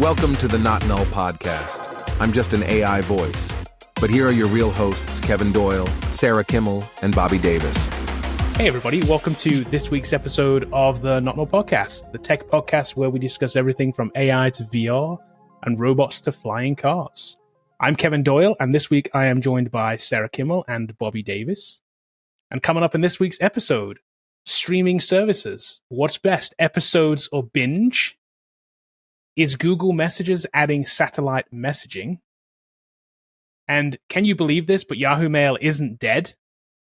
Welcome to the Not Null Podcast. I'm just an AI voice, but here are your real hosts, Kevin Doyle, Sarah Kimmel, and Bobby Davis. Hey everybody, welcome to this week's episode of the Not Null Podcast, the tech podcast where we discuss everything from AI to VR and robots to flying cars. I'm Kevin Doyle, and this week I am joined by Sarah Kimmel and Bobby Davis. And coming up in this week's episode, streaming services. What's best, episodes or Binge? Is Google Messages adding satellite messaging? And can you believe this, but Yahoo Mail isn't dead?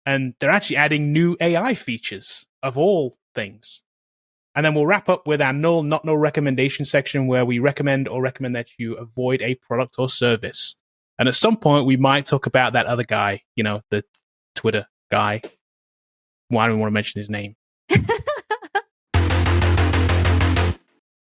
And they're actually adding new AI features, of all things. And then we'll wrap up with our null, not null recommendation section where we recommend that you avoid a product or service. And at some point, we might talk about that other guy, the Twitter guy. Why don't we want to mention his name?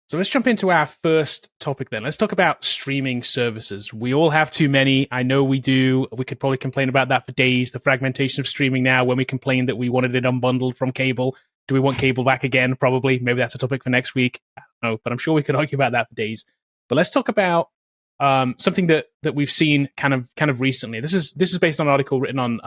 So let's jump into our first topic then. Let's talk about streaming services. We all have too many. I know we do. We could probably complain about that for days. The fragmentation of streaming now, when we complained that we wanted it unbundled from cable. Do we want cable back again? Probably. Maybe that's a topic for next week. I don't know, but I'm sure we could argue about that for days. But let's talk about something that we've seen kind of recently. This is based on an article written on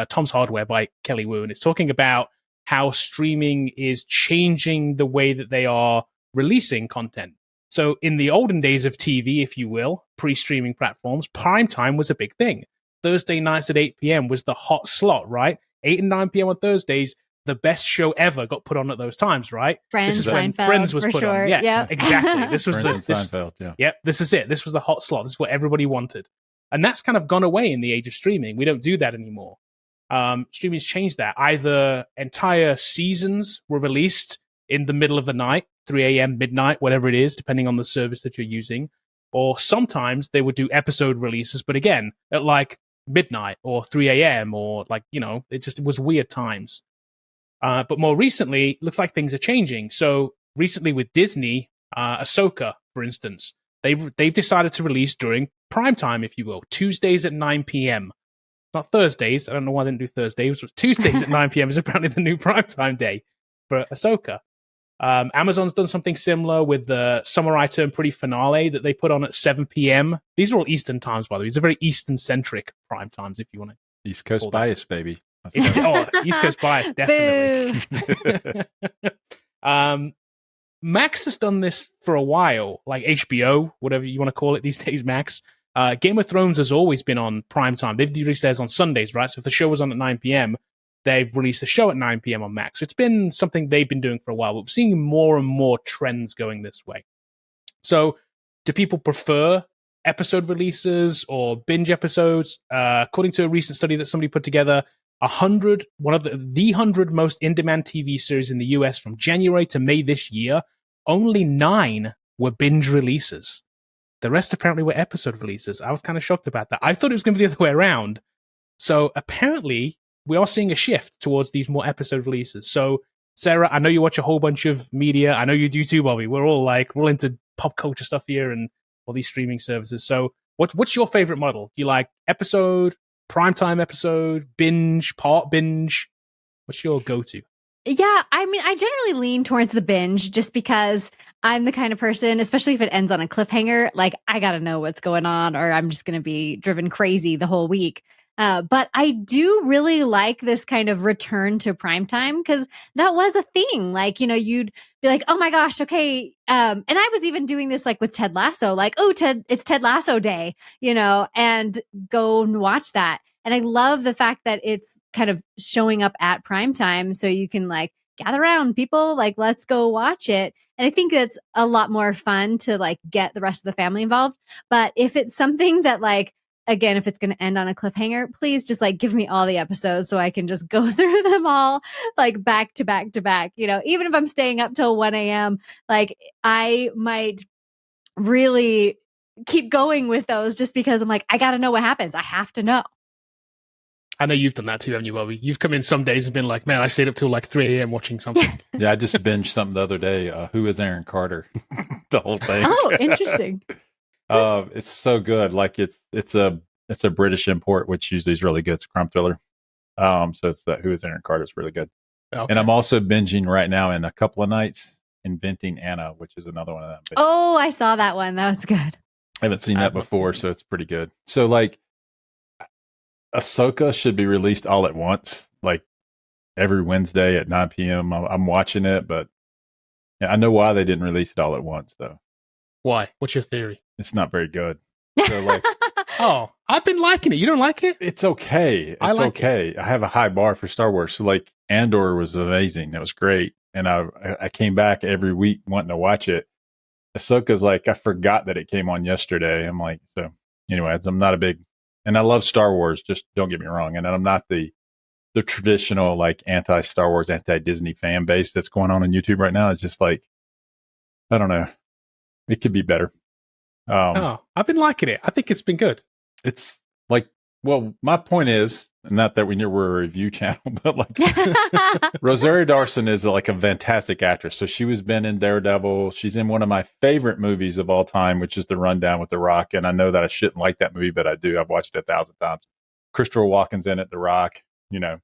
Tom's Hardware by Kelly Wu, and it's talking about how streaming is changing the way that they are releasing content. So in the olden days of TV, if you will, pre-streaming platforms, primetime was a big thing. Thursday nights at 8 p.m. was the hot slot, right? 8 and 9 p.m. on Thursdays, the best show ever got put on at those times, right? Friends, this is when Seinfeld, Friends was for put sure. on. Yeah, Yep. exactly. This was Seinfeld, yeah. Yep, this is it. This was the hot slot. This is what everybody wanted. And that's kind of gone away in the age of streaming. We don't do that anymore. Streaming's changed that. Either entire seasons were released in the middle of the night, 3 a.m., midnight, whatever it is, depending on the service that you're using. Or sometimes they would do episode releases, but again, at like midnight or 3 a.m. or it was weird times. But more recently, looks like things are changing. So recently with Disney, Ahsoka, for instance, they've decided to release during primetime, if you will, Tuesdays at 9 p.m. Not Thursdays. I don't know why they didn't do Thursdays. But Tuesdays at 9 p.m. is apparently the new primetime day for Ahsoka. Amazon's done something similar with the Summer I Turn Pretty finale that they put on at 7 p.m. These are all Eastern times, by the way. These are very Eastern-centric prime times, if you want to. East Coast bias, baby. East Coast bias, definitely. Max has done this for a while, like HBO, whatever you want to call it these days, Max. Game of Thrones has always been on prime time. They've released theirs on Sundays, right? So if the show was on at 9 p.m., they've released a show at 9 p.m. on Max. It's been something they've been doing for a while, but we're seeing more and more trends going this way. So do people prefer episode releases or binge episodes? According to a recent study that somebody put together, one of the 100 most in-demand TV series in the US from January to May this year, only 9 were binge releases. The rest apparently were episode releases. I was kind of shocked about that. I thought it was going to be the other way around. So apparently we are seeing a shift towards these more episode releases. So, Sarah, I know you watch a whole bunch of media. I know you do too, Bobby. We're all into pop culture stuff here and all these streaming services. So what's your favorite model? Do you like episode, primetime episode, binge, part binge? What's your go-to? Yeah, I mean, I generally lean towards the binge just because I'm the kind of person, especially if it ends on a cliffhanger, like I got to know what's going on or I'm just going to be driven crazy the whole week. But I do really like this kind of return to primetime because that was a thing. Like, you'd be like, oh my gosh, okay. And I was even doing this like with Ted Lasso, like, oh, it's Ted Lasso day, and go and watch that. And I love the fact that it's kind of showing up at primetime. So you can like gather around people, like, let's go watch it. And I think it's a lot more fun to like get the rest of the family involved. But if it's something that like, again, if it's going to end on a cliffhanger, please just like give me all the episodes so I can just go through them all like back to back to back. Even if I'm staying up till 1 a.m., like I might really keep going with those just because I'm like, I got to know what happens. I have to know. I know you've done that too, haven't you, Bobby? You've come in some days and been like, man, I stayed up till like 3 a.m. watching something. Yeah, I just binged something the other day. Who is Aaron Carter? The whole thing. Oh, interesting. It's so good. Like it's a British import, which usually is really good. It's a crime thriller. So it's that Who is Aaron Carter is really good. Okay. And I'm also binging right now in a couple of nights. Inventing Anna, which is another one of them. But Oh, I saw that one. That was good. I haven't seen that before, so it's pretty good. So like Ahsoka should be released all at once, like every Wednesday at 9 p.m. I'm watching it, but I know why they didn't release it all at once, though. Why? What's your theory? It's not very good. So like, Oh, I've been liking it. You don't like it? it's okay. I It's like okay. I have a high bar for Star Wars. So like Andor was amazing. That was great. And I came back every week wanting to watch it. Ahsoka's like, I forgot that it came on yesterday. I'm like, so anyways, I'm not a big, and I love Star Wars. Just don't get me wrong. And I'm not the traditional like anti-Star Wars, anti-Disney fan base that's going on YouTube right now. It's just like, I don't know. It could be better. I've been liking it. I think it's been good. It's like, well, my point is, not that we're a review channel, but like Rosario Dawson is like a fantastic actress. So she was been in Daredevil. She's in one of my favorite movies of all time, which is The Rundown with The Rock. And I know that I shouldn't like that movie, but I do. I've watched it 1,000 times. Christopher Walken's in it, The Rock, you know.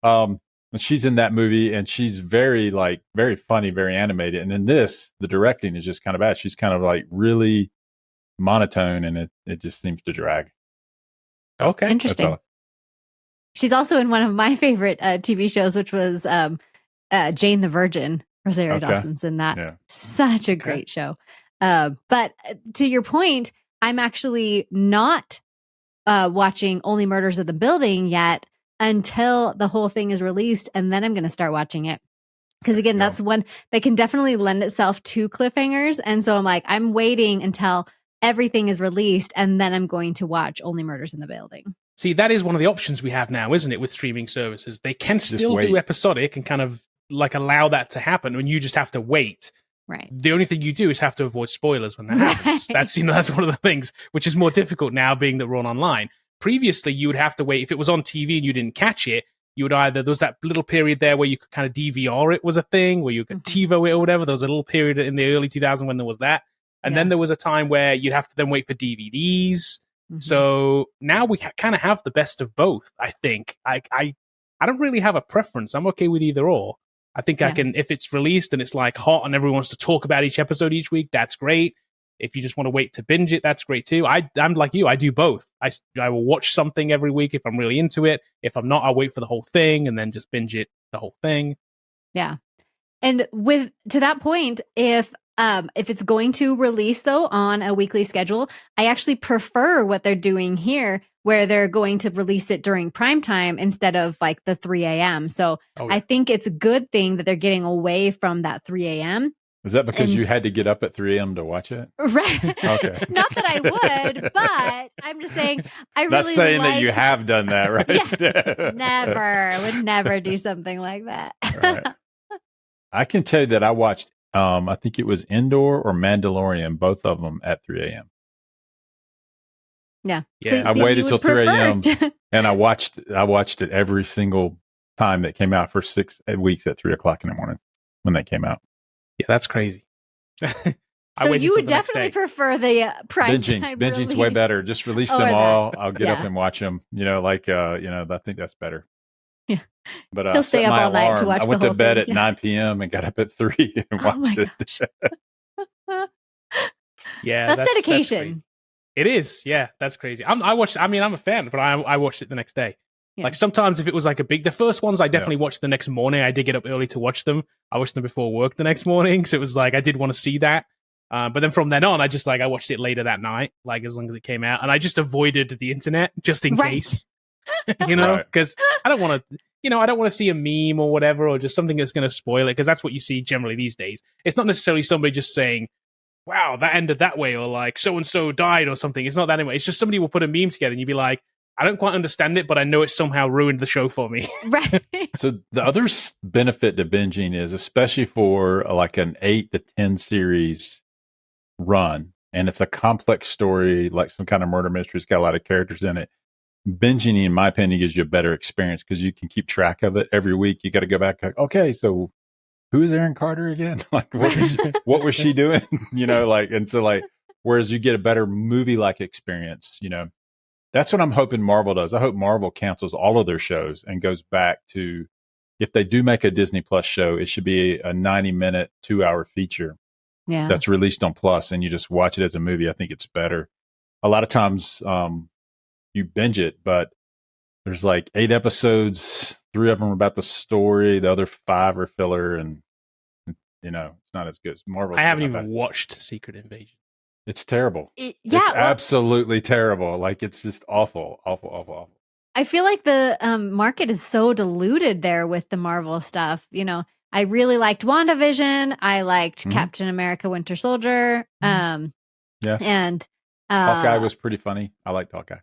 And she's in that movie and she's very funny, very animated. And in this, the directing is just kind of bad. She's kind of like really monotone and it just seems to drag. Okay. Interesting. She's also in one of my favorite TV shows, which was Jane the Virgin. Rosario Dawson's in that. Yeah. Such a great show. But to your point, I'm actually not watching Only Murders in the Building yet until the whole thing is released, and then I'm going to start watching it. Because again, that's one that can definitely lend itself to cliffhangers. And so I'm like, I'm waiting until everything is released, and then I'm going to watch Only Murders in the Building. See, that is one of the options we have now, isn't it, with streaming services? They can still do episodic and kind of like allow that to happen, and you just have to wait. Right. The only thing you do is have to avoid spoilers when that happens. That's that's one of the things which is more difficult now, being that we're on online. Previously, you would have to wait. If it was on TV and you didn't catch it, you would either, there was that little period there where you could kind of DVR it was a thing, where you could TiVo it or whatever. There was a little period in the early 2000s when there was that. And then there was a time where you'd have to then wait for DVDs. So now we kind of have the best of both, I think. I don't really have a preference. I'm okay with either or. I think I can, if it's released and it's like hot and everyone wants to talk about each episode each week, that's great. If you just want to wait to binge it, that's great too. I'm like you. I do both. I will watch something every week if I'm really into it. If I'm not, I'll wait for the whole thing and then just binge it, the whole thing. Yeah. And to that point, if it's going to release though on a weekly schedule, I actually prefer what they're doing here, where they're going to release it during prime time instead of like the 3 a.m. So I think it's a good thing that they're getting away from that 3 a.m. Is that because you had to get up at 3 a.m. to watch it? Right. Okay. Not that I would, but I'm just saying I really Not saying that you have done that, right? Yeah, never. I would never do something like that. Right. I can tell you that I watched, I think it was Endor or Mandalorian, both of them at 3 a.m. Yeah. I waited till 3 a.m. and I watched it every single time that came out for 6 weeks at 3 o'clock in the morning when they came out. Yeah, that's crazy. So you would definitely prefer the prime time Binging's release. way better. Just release them all. I'll get up and watch them. You know, like I think that's better. Yeah. But he'll stay up all night to watch. I went the to whole bed thing. at 9 p.m. and got up at 3 and watched it. Yeah, that's dedication. That's it is. Yeah, that's crazy. I'm a fan, but I watched it the next day. Yeah. Like sometimes if it was like the first ones I definitely watched the next morning. I did get up early to watch them. I watched them before work the next morning. So it was like, I did want to see that. But then from then on, I watched it later that night, like as long as it came out. And I just avoided the internet just in case, because I don't want to see a meme or whatever, or just something that's going to spoil it. Cause that's what you see generally these days. It's not necessarily somebody just saying, wow, that ended that way, or like so-and-so died or something. It's not that anyway. It's just somebody will put a meme together and you'd be like, I don't quite understand it, but I know it somehow ruined the show for me. Right. So the other benefit to binging is, especially for like an 8 to 10 series run, and it's a complex story, like some kind of murder mystery, it's got a lot of characters in it. Binging, in my opinion, gives you a better experience because you can keep track of it every week. You got to go back, like, okay, so who is Aaron Carter again? Like, what was she doing? And so whereas you get a better movie-like experience, That's what I'm hoping Marvel does. I hope Marvel cancels all of their shows and goes back to if they do make a Disney Plus show, it should be a 90-minute, 2-hour feature that's released on Plus, and you just watch it as a movie. I think it's better. A lot of times you binge it, but there's like 8 episodes, 3 of them are about the story, the other 5 are filler, and it's not as good as Marvel. I haven't even watched Secret Invasion. It's terrible. It's absolutely terrible. Like, it's just awful. I feel like the market is so diluted there with the Marvel stuff. I really liked WandaVision. I liked Captain America: Winter Soldier. And Hawkeye was pretty funny. I liked Hawkeye.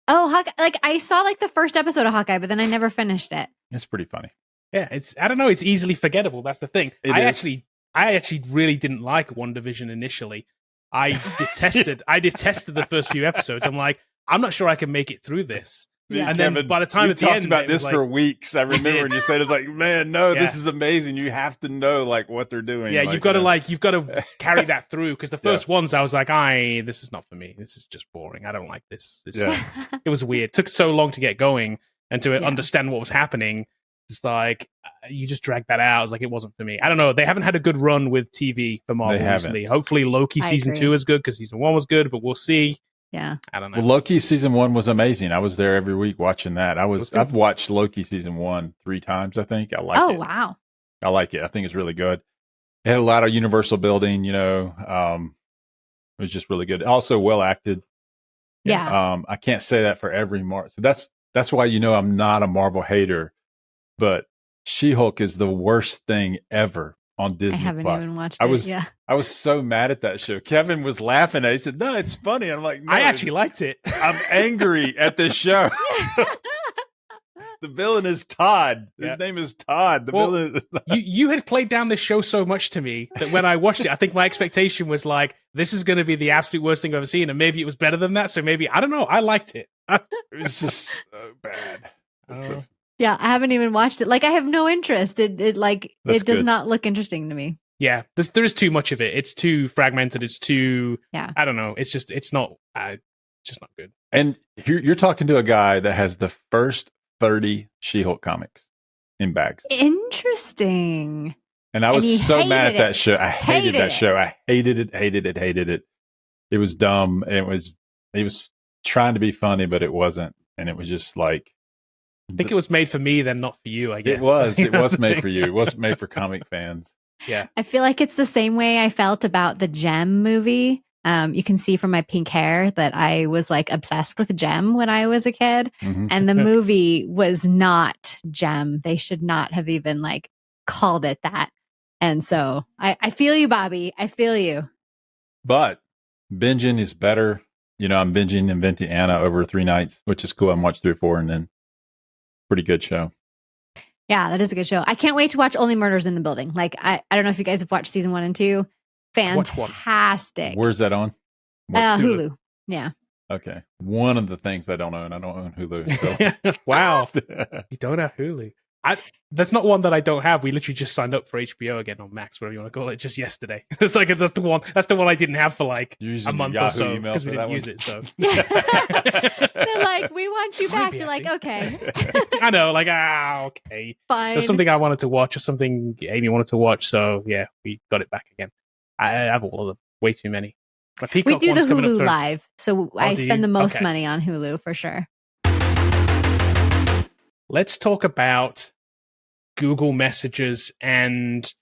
Oh, Hawkeye! Like, I saw like the first episode of Hawkeye, but then I never finished it. It's pretty funny. Yeah, I don't know. It's easily forgettable. That's the thing. I actually really didn't like WandaVision initially. I detested the first few episodes. I'm like, I'm not sure I can make it through this. Yeah. And Kevin, then by the time we at the talked end, about this for weeks. I remember when you said, it's like, man, no, this is amazing. You have to know like what they're doing. Yeah, you've got to carry that through, because the first ones I was like, this is not for me. This is just boring. I don't like this. It was weird. It took so long to get going and to understand what was happening. It's like you just dragged that out. I was like, it wasn't for me. I don't know. They haven't had a good run with TV for Marvel recently. Hopefully Loki season 2 is good, because season 1 was good, but we'll see. Yeah, I don't know. Well, Loki season 1 was amazing. I was there every week watching that. I've watched Loki season 1 3 times. I think I like it. Oh wow, I like it. I think it's really good. It had a lot of universal building. It was just really good. Also well acted. Yeah. I can't say that for every Marvel. So that's why I'm not a Marvel hater, but She-Hulk is the worst thing ever on Disney I haven't Plus. even watched it. I was so mad at that show. Kevin was laughing at it. He said, no, it's funny. I'm like, no, I actually liked it. I'm angry at this show. The villain is Todd. His name is Todd. You had played down this show so much to me that when I watched it, I think my expectation was like, this is going to be the absolute worst thing I've ever seen. And maybe it was better than that. So maybe, I don't know. I liked it. It was just so bad. Yeah, I haven't even watched it. Like, I have no interest. It does good. not look interesting to me. Yeah, there is too much of it. It's too fragmented. It's too, I don't know. It's not good. And you're talking to a guy that has the first 30 She-Hulk comics in bags. Interesting. And I was so mad at that show. I hated that show. I hated it. It was dumb. It was trying to be funny, but it wasn't. And it was just like, I think it was made for me, then not for you, I guess. It was made for you. It wasn't made for comic fans. Yeah. I feel like it's the same way I felt about the Gem movie. You can see from my pink hair that I was like obsessed with Gem when I was a kid. Mm-hmm. And the movie was not Gem. They should not have even like called it that. And so I feel you, Bobby. I feel you. But binging is better. I'm binging Inventing Anna over 3 nights, which is cool. I watched 3 or 4 and then pretty good show. Yeah, that is a good show. I can't wait to watch Only Murders in the Building. Like, I don't know if you guys have watched season 1 and 2. Fantastic. Where's that on? Hulu. Yeah. Okay. One of the things I don't own Hulu. So. Wow. You don't have Hulu. That's not one that I don't have. We literally just signed up for HBO again on Max, whatever you want to call it, just yesterday. That's the one I didn't have for like a month or so because we didn't use it. So they're like, we want you back. You're like, okay. I know, like, okay. Fine. There's something I wanted to watch or something Amy wanted to watch. So yeah, we got it back again. I have all of them. Way too many. We do the Hulu Live, so I spend the most money on Hulu for sure. Let's talk about Google Messages, and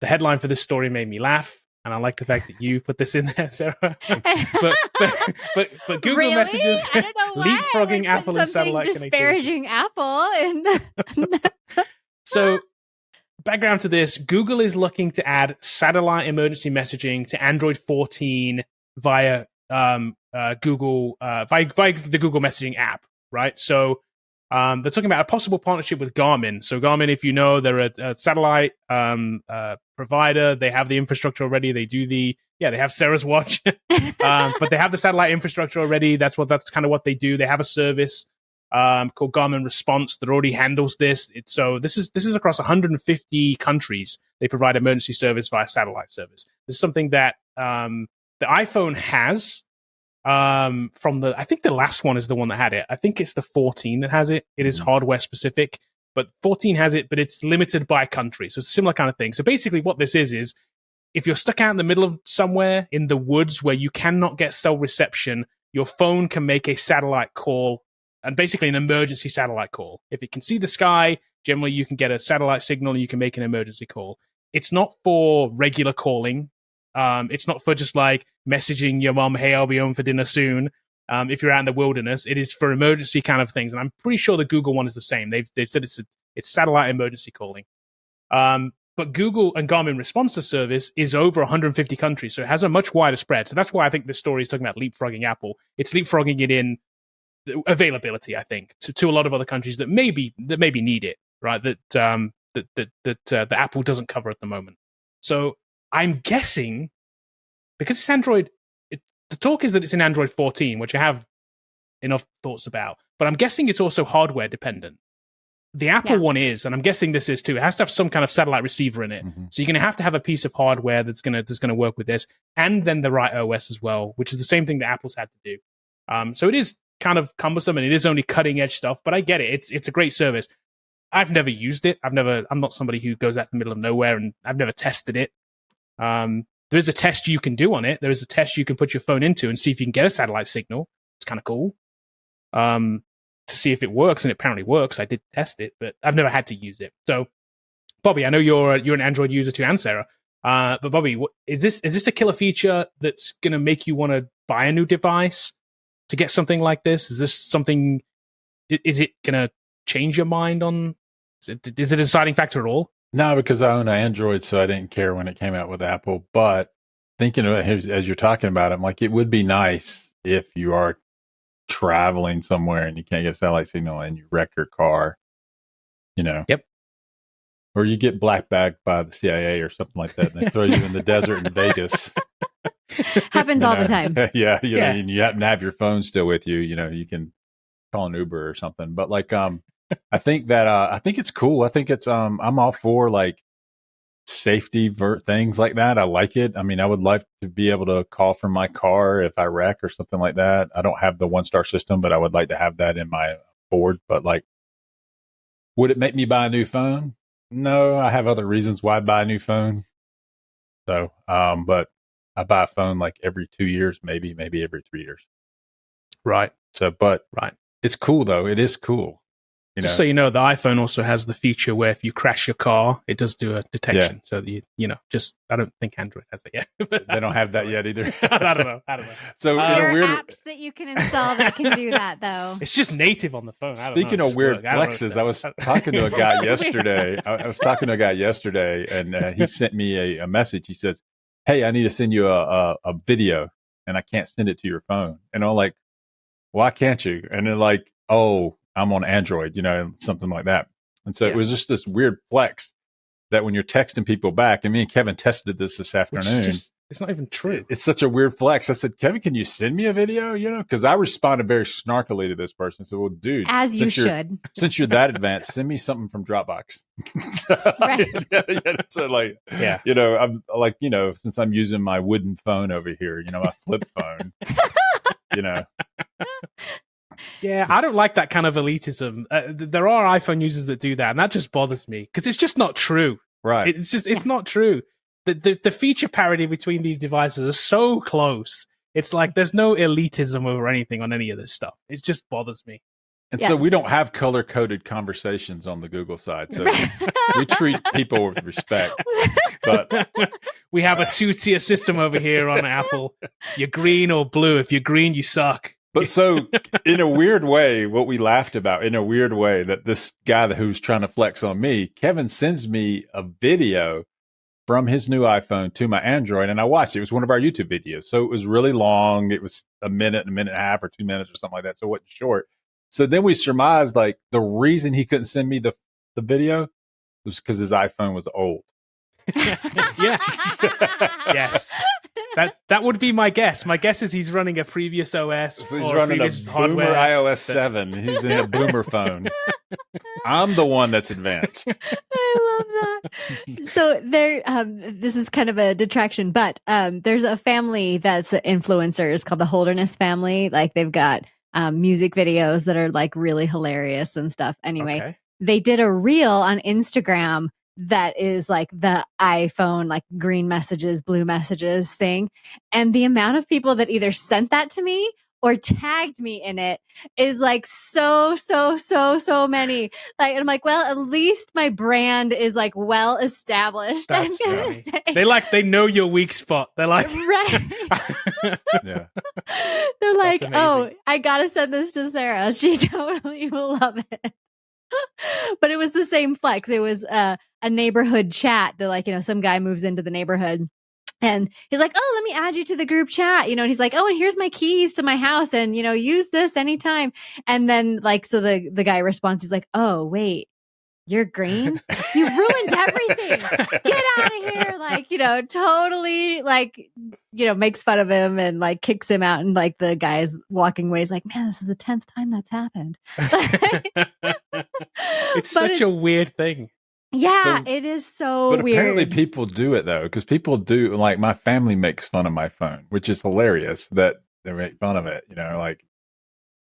the headline for this story made me laugh, and I like the fact that you put this in there, Sarah. but Google really? Messages I don't know why leapfrogging Apple and satellite disparaging Apple and So background to this: Google is looking to add satellite emergency messaging to Android 14 via Google via the Google Messaging app, right? So they're talking about a possible partnership with Garmin. So Garmin, if you know, they're a satellite provider. They have the infrastructure already. They have Sarah's watch, but they have the satellite infrastructure already. That's kind of what they do. They have a service called Garmin Response that already handles this. So this is across 150 countries. They provide emergency service via satellite service. This is something that the iPhone has. I think the last one is the one that had it. I think it's the 14 that has it. It is hardware specific. but 14 has it, but it's limited by country. So it's a similar kind of thing. So basically what this is if you're stuck out in the middle of somewhere in the woods where you cannot get cell reception, your phone can make a satellite call, and basically an emergency satellite call. If it can see the sky, generally you can get a satellite signal and you can make an emergency call. It's not for regular calling. It's not for just like messaging your mom, hey, I'll be home for dinner soon. If you're out in the wilderness, it is for emergency kind of things. And I'm pretty sure the Google one is the same. They've said it's satellite emergency calling. But Google and Garmin Response to Service is over 150 countries, so it has a much wider spread. So that's why I think this story is talking about leapfrogging Apple. It's leapfrogging it in availability, I think, to a lot of other countries that maybe need it, right? That Apple doesn't cover at the moment. So I'm guessing because it's Android. The talk is that it's in Android 14, which I have enough thoughts about. But I'm guessing it's also hardware dependent. The Apple one is, and I'm guessing this is too. It has to have some kind of satellite receiver in it. Mm-hmm. So you're going to have a piece of hardware that's going to work with this, and then the right OS as well, which is the same thing that Apple's had to do. So it is kind of cumbersome, and it is only cutting edge stuff. But I get it. It's a great service. I've never used it. I'm not somebody who goes out in the middle of nowhere, and I've never tested it. There is a test you can do on it. There is a test you can put your phone into and see if you can get a satellite signal. It's kind of cool. To see if it works, and it apparently works. I did test it, but I've never had to use it. So, Bobby, I know you're an Android user too, and Sarah. But Bobby, is this a killer feature that's going to make you want to buy a new device to get something like this? Is this something? Is it going to change your mind on? Is it a deciding factor at all? No, because I own an Android, so I didn't care when it came out with Apple. But thinking about it as you're talking about it, I'm like, it would be nice if you are traveling somewhere and you can't get satellite signal and you wreck your car, Yep. Or you get black bagged by the CIA or something like that, and they throw you in the desert in Vegas. Happens all the time. Yeah, and you happen to have your phone still with you. You can call an Uber or something. But like, I think it's cool. I think it's I'm all for like safety things like that. I like it. I mean, I would like to be able to call from my car if I wreck or something like that. I don't have the 1-star system, but I would like to have that in my board. But like, would it make me buy a new phone? No, I have other reasons why I buy a new phone. So, but I buy a phone like every 2 years, maybe every 3 years. Right. So, but right. It's cool though. It is cool. Just so you know, the iPhone also has the feature where if you crash your car, it does do a detection. So that I don't think Android has that yet. They don't have that yet either. I don't know. So there are apps that you can install that can do that, though. It's just native on the phone. Speaking of weird flexes, I was talking to a guy yesterday. I was talking to a guy yesterday, and he sent me a message. He says, "Hey, I need to send you a video, and I can't send it to your phone." And I'm like, "Why can't you?" And they're like, "Oh, I'm on Android," something like that. And so it was just this weird flex that when you're texting people back, and me and Kevin tested this afternoon. It's not even true. It's such a weird flex. I said, "Kevin, can you send me a video?" Because I responded very snarkily to this person. I said, "Well, dude, as you should. Since you're that advanced, send me something from Dropbox." I'm like, since I'm using my wooden phone over here, my flip phone, Yeah, I don't like that kind of elitism. There are iPhone users that do that, and that just bothers me because it's just not true. Right? It's not true. The feature parity between these devices are so close. It's like there's no elitism over anything on any of this stuff. It just bothers me. And so we don't have color-coded conversations on the Google side. So we treat people with respect. But we have a 2-tier system over here on Apple. You're green or blue. If you're green, you suck. But so, in a weird way, what we laughed about, in a weird way, that this guy who's trying to flex on me, Kevin sends me a video from his new iPhone to my Android, and I watched it. It was one of our YouTube videos. So it was really long. It was a minute and a half or 2 minutes or something like that. So it wasn't short. So then we surmised, like, the reason he couldn't send me the video was because his iPhone was old. Yeah. Yes. That would be my guess. My guess is he's running a previous OS. So he's running a boomer iOS 7. He's in a boomer phone. I'm the one that's advanced. I love that. So there, this is kind of a detraction, but there's a family that's influencers called the Holderness family. Like they've got music videos that are like really hilarious and stuff. Anyway, they did a reel on Instagram that is like the iPhone, like green messages, blue messages thing. And the amount of people that either sent that to me or tagged me in it is like so many. Like, and I'm like, well, at least my brand is like well established. That's I'm gonna funny. say. They know your weak spot. They're like, right. Yeah. They're like, amazing. oh, I gotta send this to Sarah. She totally will love it. But it was the same flex. It was a neighborhood chat that, like, some guy moves into the neighborhood and he's like, oh, let me add you to the group chat, and he's like, oh, and here's my keys to my house, and use this anytime. And then, like, so the guy responds, he's like, oh, wait, you're green? You've ruined everything. Get out of here. Like, totally, like, makes fun of him and like kicks him out. And like the guy's walking away. He's like, man, this is the 10th time that's happened. It's such a weird thing. Yeah, it is so but weird. Apparently people do it though, because people do, like, my family makes fun of my phone, which is hilarious that they make fun of it,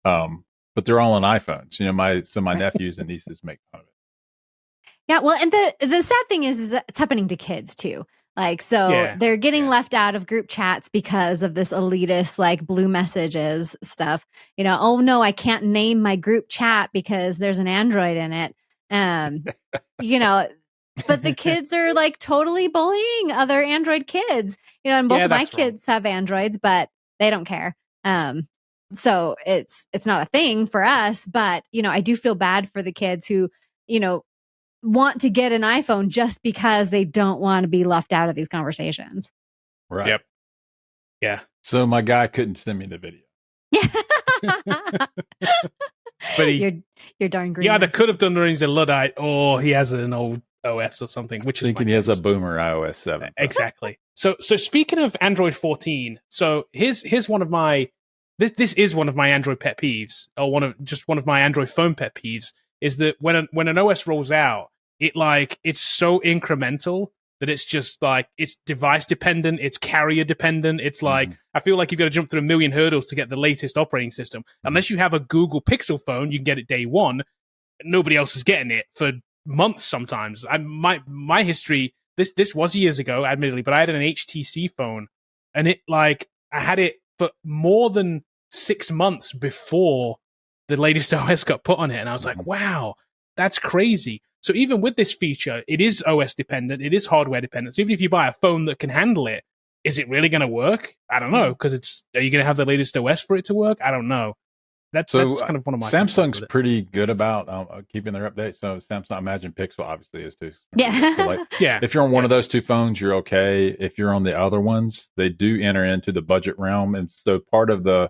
but they're all on iPhones. My nephews and nieces make fun of it. Yeah, well, and the sad thing is that it's happening to kids too. Like, so they're getting left out of group chats because of this elitist, like, blue messages stuff. Oh no, I can't name my group chat because there's an Android in it. But the kids are like totally bullying other Android kids. And both of my kids have Androids, but they don't care. So it's not a thing for us, but I do feel bad for the kids who, want to get an iPhone just because they don't want to be left out of these conversations. Right. Yep. Yeah. So my guy couldn't send me the video. But you're darn green. He either could have done it, he's a Luddite, or he has an old OS or something, which Thinking he has a boomer iOS 7. Exactly. So speaking of Android 14, so here's one of my this is one of my Android pet peeves, or one of my Android phone pet peeves, is that when an OS rolls out, it's so incremental that it's just like, it's device dependent, it's carrier dependent. It's like, I feel like you've got to jump through a million hurdles to get the latest operating system. Unless you have a Google Pixel phone, you can get it day one. Nobody else is getting it for months sometimes. My history, this was years ago, admittedly, but I had an HTC phone, and I had it for more than 6 months before the latest OS got put on it. And I was like, wow, that's crazy. So even with this feature, it is OS dependent, it is hardware dependent. So even if you buy a phone that can handle it, is it really going to work? I don't know, because are you going to have the latest OS for it to work? I don't know. That's kind of one of my Samsung's pretty good about keeping their updates. So Samsung, I imagine Pixel obviously is too. Yeah. So if you're on one of those two phones, you're okay. If you're on the other ones, they do enter into the budget realm. And so part of the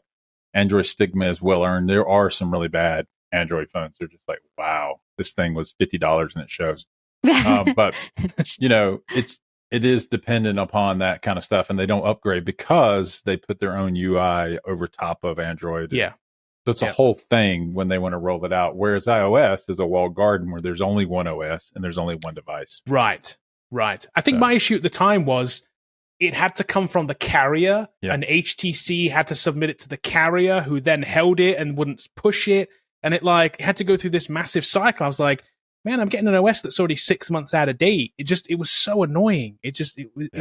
Android stigma is well earned. There are some really bad Android phones. They're just like, wow, this thing was $50 and it shows. But it is dependent upon that kind of stuff, and they don't upgrade because they put their own UI over top of Android. Yeah. So it's a whole thing when they want to roll it out. Whereas iOS is a walled garden where there's only one OS and there's only one device. Right. I think my issue at the time was it had to come from the carrier, and HTC had to submit it to the carrier, who then held it and wouldn't push it. And it had to go through this massive cycle. I was like, man, I'm getting an OS that's already 6 months out of date. It was so annoying. It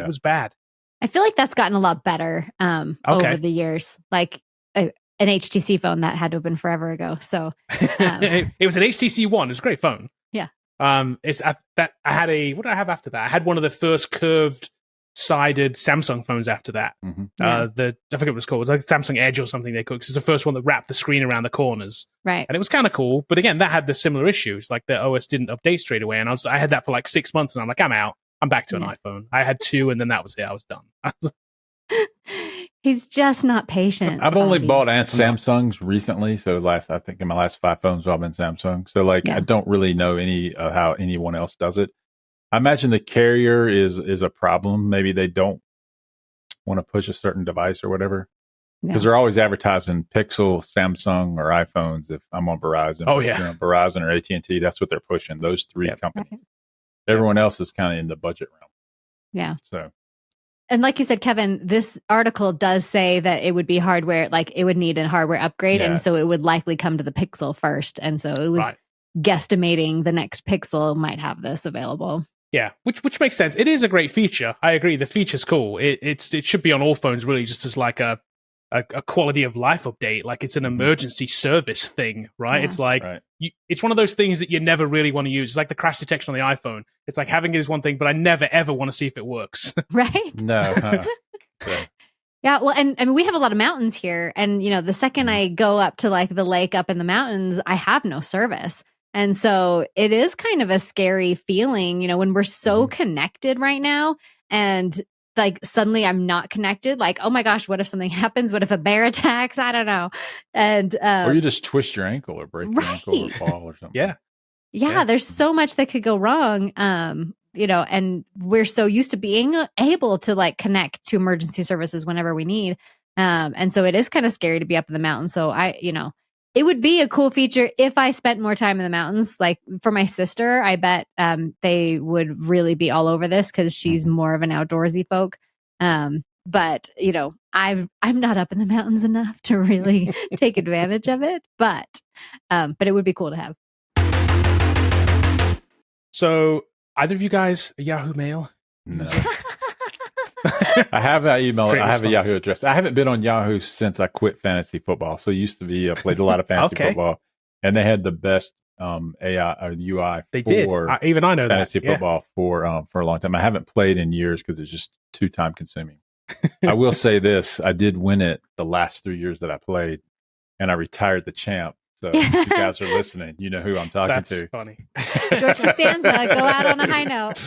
was bad. I feel like that's gotten a lot better over the years. Like an HTC phone that had to have been forever ago. So it was an HTC One. It was a great phone. Yeah. I had what did I have after that? I had one of the first curved sided Samsung phones after that. I forget what it was called. It was like Samsung Edge or something they called, because it's the first one that wrapped the screen around the corners. Right. And it was kind of cool. But again, that had the similar issues. Like the OS didn't update straight away. And I had that for like 6 months, and I'm like, I'm out. I'm back to an iPhone. I had two, and then that was it. I was done. He's just not patient. I've only bought Samsungs recently. So I think in my last 5 phones have all been Samsung. So I don't really know how anyone else does it. I imagine the carrier is a problem. Maybe they don't want to push a certain device or whatever, because they're always advertising Pixel, Samsung, or iPhones. If I'm on Verizon, if you're on Verizon or AT&T, that's what they're pushing. Those three companies. Right. Everyone else is kind of in the budget realm. Yeah. So, and like you said, Kevin, this article does say that it would be hardware, like it would need a hardware upgrade, and so it would likely come to the Pixel first, and so it was. Right. guesstimating the next Pixel might have this available. Yeah, which makes sense. It is a great feature. I agree. The feature's cool. It should be on all phones, really, just as like a quality of life update. Like it's an emergency service thing, right? Yeah. It's like it's one of those things that you never really want to use. It's like the crash detection on the iPhone. It's like having it is one thing, but I never ever want to see if it works. Right? No. Yeah, well, and I mean, we have a lot of mountains here, and the second I go up to like the lake up in the mountains, I have no service. And so it is kind of a scary feeling, when we're so connected right now and like suddenly I'm not connected. Like, oh my gosh, what if something happens? What if a bear attacks? I don't know. And or you just twist your ankle or break your ankle or fall or something. Yeah, there's so much that could go wrong. And we're so used to being able to like connect to emergency services whenever we need. And so it is kind of scary to be up in the mountains. So it would be a cool feature if I spent more time in the mountains. Like for my sister, I bet they would really be all over this because she's more of an outdoorsy folk. But I'm not up in the mountains enough to really take advantage of it. But it would be cool to have. So, either of you guys a Yahoo Mail? No. I have an email. I have a Yahoo address. I haven't been on Yahoo since I quit fantasy football. So it used to be I played a lot of fantasy football, and they had the best AI or UI. They did. Even I know fantasy that. football for a long time. I haven't played in years because it's just too time consuming. I will say this: I did win it the last 3 years that I played, and I retired the champ. So if you guys are listening, you know who I'm talking to. That's funny. George Costanza, go out on a high note.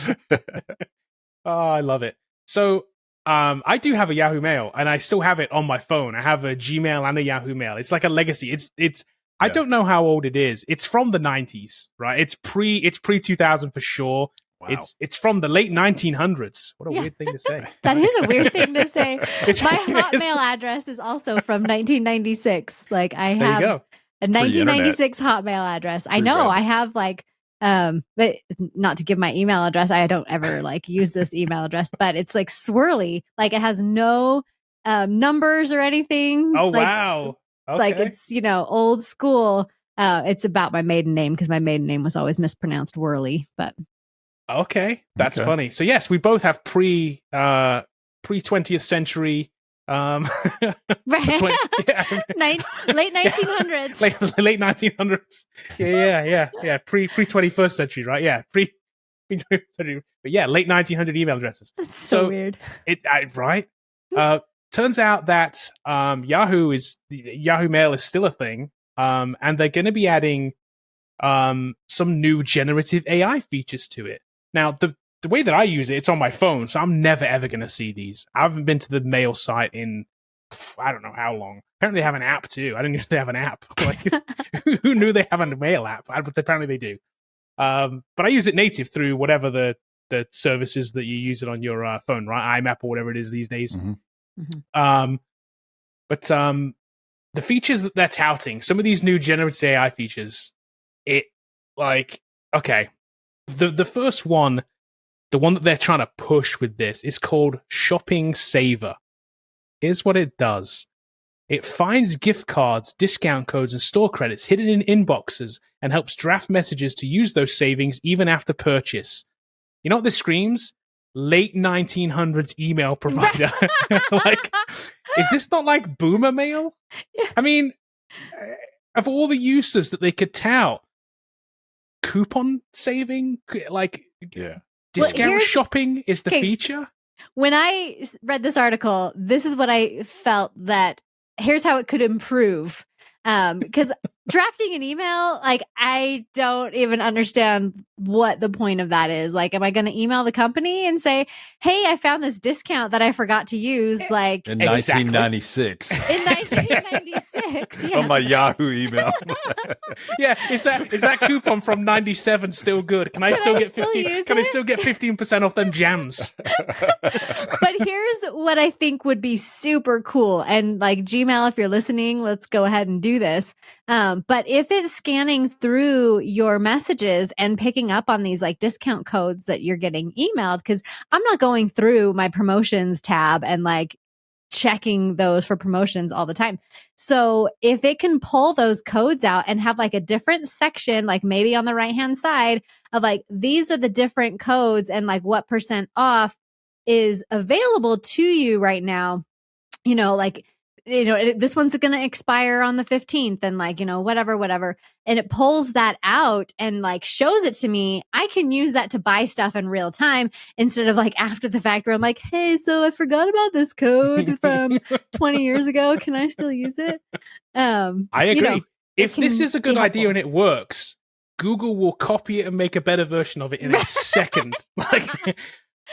Oh, I love it. So I do have a Yahoo Mail, and I still have it on my phone. I have a Gmail and a Yahoo Mail. It's like a legacy. It's. I don't know how old it is. It's from the 90s, right? It's pre 2000 for sure. Wow. It's from the late 1900s. What a weird thing to say. That is a weird thing to say. My Hotmail address is also from 1996. Like I have a 1996 Hotmail address. I know I have like but not to give my email address. I don't ever like use this email address, but it's like swirly. Like it has no numbers or anything. Oh, like, wow. Okay. Like it's, old school. It's about my maiden name because my maiden name was always mispronounced Whirly, but okay. That's funny. So yes, we both have pre 20th century right. Late 1900s. late 1900s. Yeah. Pre 21st century, right? Yeah, pre 21st century. But yeah, late 1900 email addresses. That's so weird. Right? Turns out that Yahoo Mail is still a thing, and they're going to be adding some new generative AI features to it. Now, the way that I use it, it's on my phone, so I'm never, ever going to see these. I haven't been to the mail site in, I don't know how long. Apparently they have an app, too. I didn't know they have an app. Like, who knew they have a mail app? Apparently they do. But I use it native through whatever the services that you use it on your phone, right? IMAP or whatever it is these days. Mm-hmm. But the features that they're touting, some of these new generative AI features, the first one, the one that they're trying to push with this is called Shopping Saver. Here's what it does. It finds gift cards, discount codes, and store credits hidden in inboxes and helps draft messages to use those savings even after purchase. You know what this screams? Late 1900s email provider. Like, is this not like boomer mail? Yeah. I mean, of all the uses that they could tout, coupon saving, like discount shopping is the feature. When I read this article, this is what I felt that here's how it could improve. Because drafting an email, like I don't even understand what the point of that is. Like, am I going to email the company and say, "Hey, I found this discount that I forgot to use"? Like in 1996. In 1996, on my Yahoo email. Yeah, is that coupon from 97 still good? Can I still get 15? Can I still get 15% off them jams? But here's what I think would be super cool, and like Gmail, if you're listening, let's go ahead and do this. But if it's scanning through your messages and picking up on these like discount codes that you're getting emailed, because I'm not going through my promotions tab and like checking those for promotions all the time. So if it can pull those codes out and have like a different section, like maybe on the right-hand side of like, these are the different codes and like what % off is available to you right now, like, this one's going to expire on the 15th and like, whatever. And it pulls that out and like shows it to me. I can use that to buy stuff in real time instead of like after the fact where I'm like, hey, so I forgot about this code from 20 years ago. Can I still use it? I agree. If this is a good idea and it works, Google will copy it and make a better version of it in a second.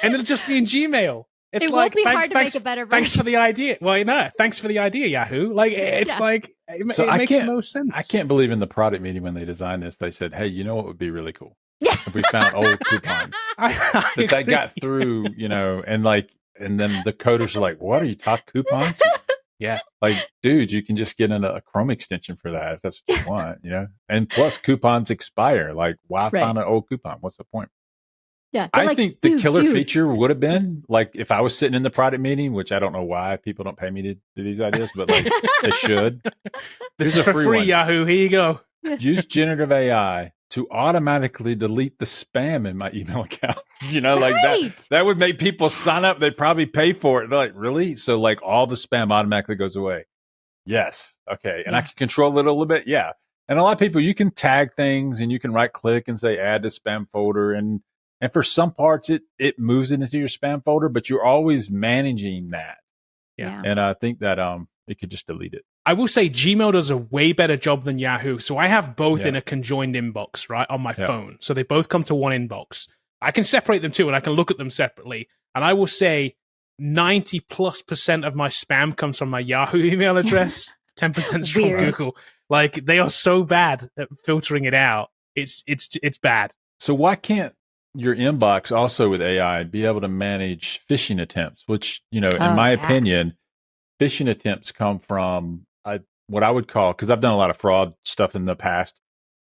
And it'll just be in Gmail. It's it like, won't be hard to make a better version. Thanks for the idea. Well, no, thanks for the idea, Yahoo. Like, it's like, it makes no sense. I can't believe in the product meeting when they designed this, they said, hey, you know what would be really cool? If we found old coupons. that got through, and then the coders are like, what are you talking coupons? Yeah. Like, dude, you can just get in a Chrome extension for that if that's what you want, And plus coupons expire. Like, why find an old coupon? What's the point? Yeah, I think the killer feature would have been like if I was sitting in the product meeting, which I don't know why people don't pay me to do these ideas, but like they should. This is for free, Yahoo. Here you go. Use generative AI to automatically delete the spam in my email account. Like that would make people sign up. They'd probably pay for it. They're like, really? So like all the spam automatically goes away. Yes. Okay. And I can control it a little bit. Yeah. And a lot of people, you can tag things and you can right click and say add to spam folder. And for some parts, it moves it into your spam folder, but you're always managing that. Yeah. And I think that it could just delete it. I will say Gmail does a way better job than Yahoo. So I have both in a conjoined inbox, right, on my phone. So they both come to one inbox. I can separate them too, and I can look at them separately. And I will say 90+% of my spam comes from my Yahoo email address. 10% is from Google. Like, they are so bad at filtering it out. It's bad. So why can't your inbox also with AI be able to manage phishing attempts, which, in my opinion, phishing attempts come from what I would call, because I've done a lot of fraud stuff in the past,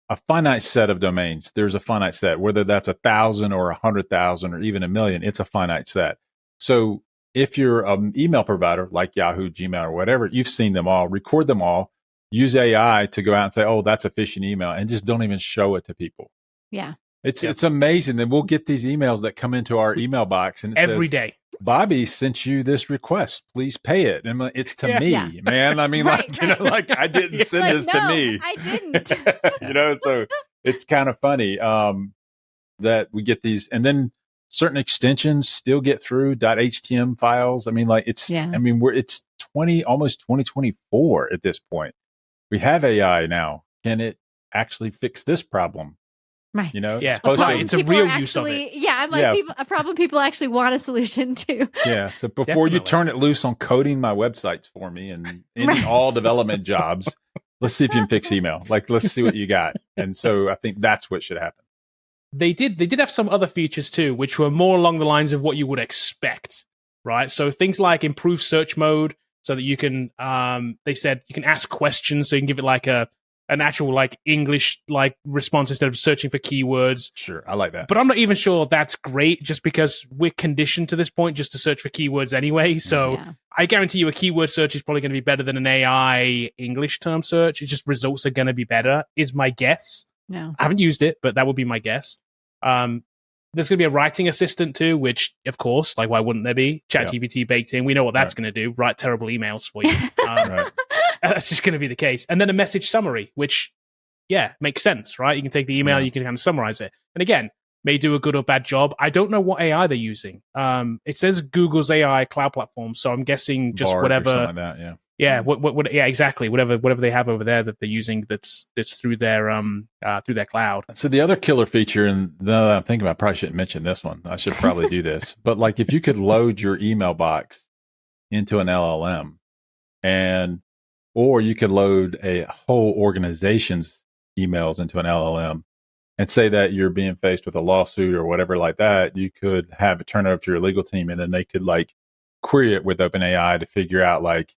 a finite set of domains. There's a finite set, whether that's 1,000 or 100,000 or even 1,000,000, it's a finite set. So if you're an email provider like Yahoo, Gmail, or whatever, you've seen them all, record them all, use AI to go out and say, oh, that's a phishing email, and just don't even show it to people. Yeah. It's amazing. Then we'll get these emails that come into our email box and it every says, day. Bobby sent you this request. Please pay it. And it's to me, man. I mean, I didn't send this to me. I didn't. So it's kind of funny that we get these, and then certain extensions still get through .htm files. I mean, it's 20, almost 2024 at this point. We have AI now. Can it actually fix this problem? Right. It's a real use of it. Yeah, I'm like, a problem people actually want a solution to. Yeah. So before you turn it loose on coding my websites for me and ending all development jobs, let's see if you can fix email. Like, let's see what you got. And so I think that's what should happen. They did have some other features too, which were more along the lines of what you would expect, right? So things like improved search mode, so that you can, they said you can ask questions, so you can give it like an actual like English like response instead of searching for keywords. Sure, I like that. But I'm not even sure that's great, just because we're conditioned to this point just to search for keywords anyway. So I guarantee you a keyword search is probably going to be better than an AI English term search. It's just results are going to be better, is my guess. No, I haven't used it, but that would be my guess. There's going to be a writing assistant too, which, of course, like, why wouldn't there be? ChatGPT baked in. We know what that's going to do. Write terrible emails for you. That's just going to be the case. And then a message summary, which, makes sense, right? You can take the email, you can kind of summarize it. And again, may do a good or bad job. I don't know what AI they're using. It says Google's AI cloud platform, so I'm guessing just Bard whatever. Or something like that, Yeah, what exactly. Whatever they have over there that they're using that's through their cloud. So the other killer feature, and now that I'm thinking about, I probably shouldn't mention this one. I should probably do this. But like, if you could load your email box into an LLM, or you could load a whole organization's emails into an LLM, and say that you're being faced with a lawsuit or whatever like that, you could have it turn it over to your legal team, and then they could like query it with OpenAI to figure out like,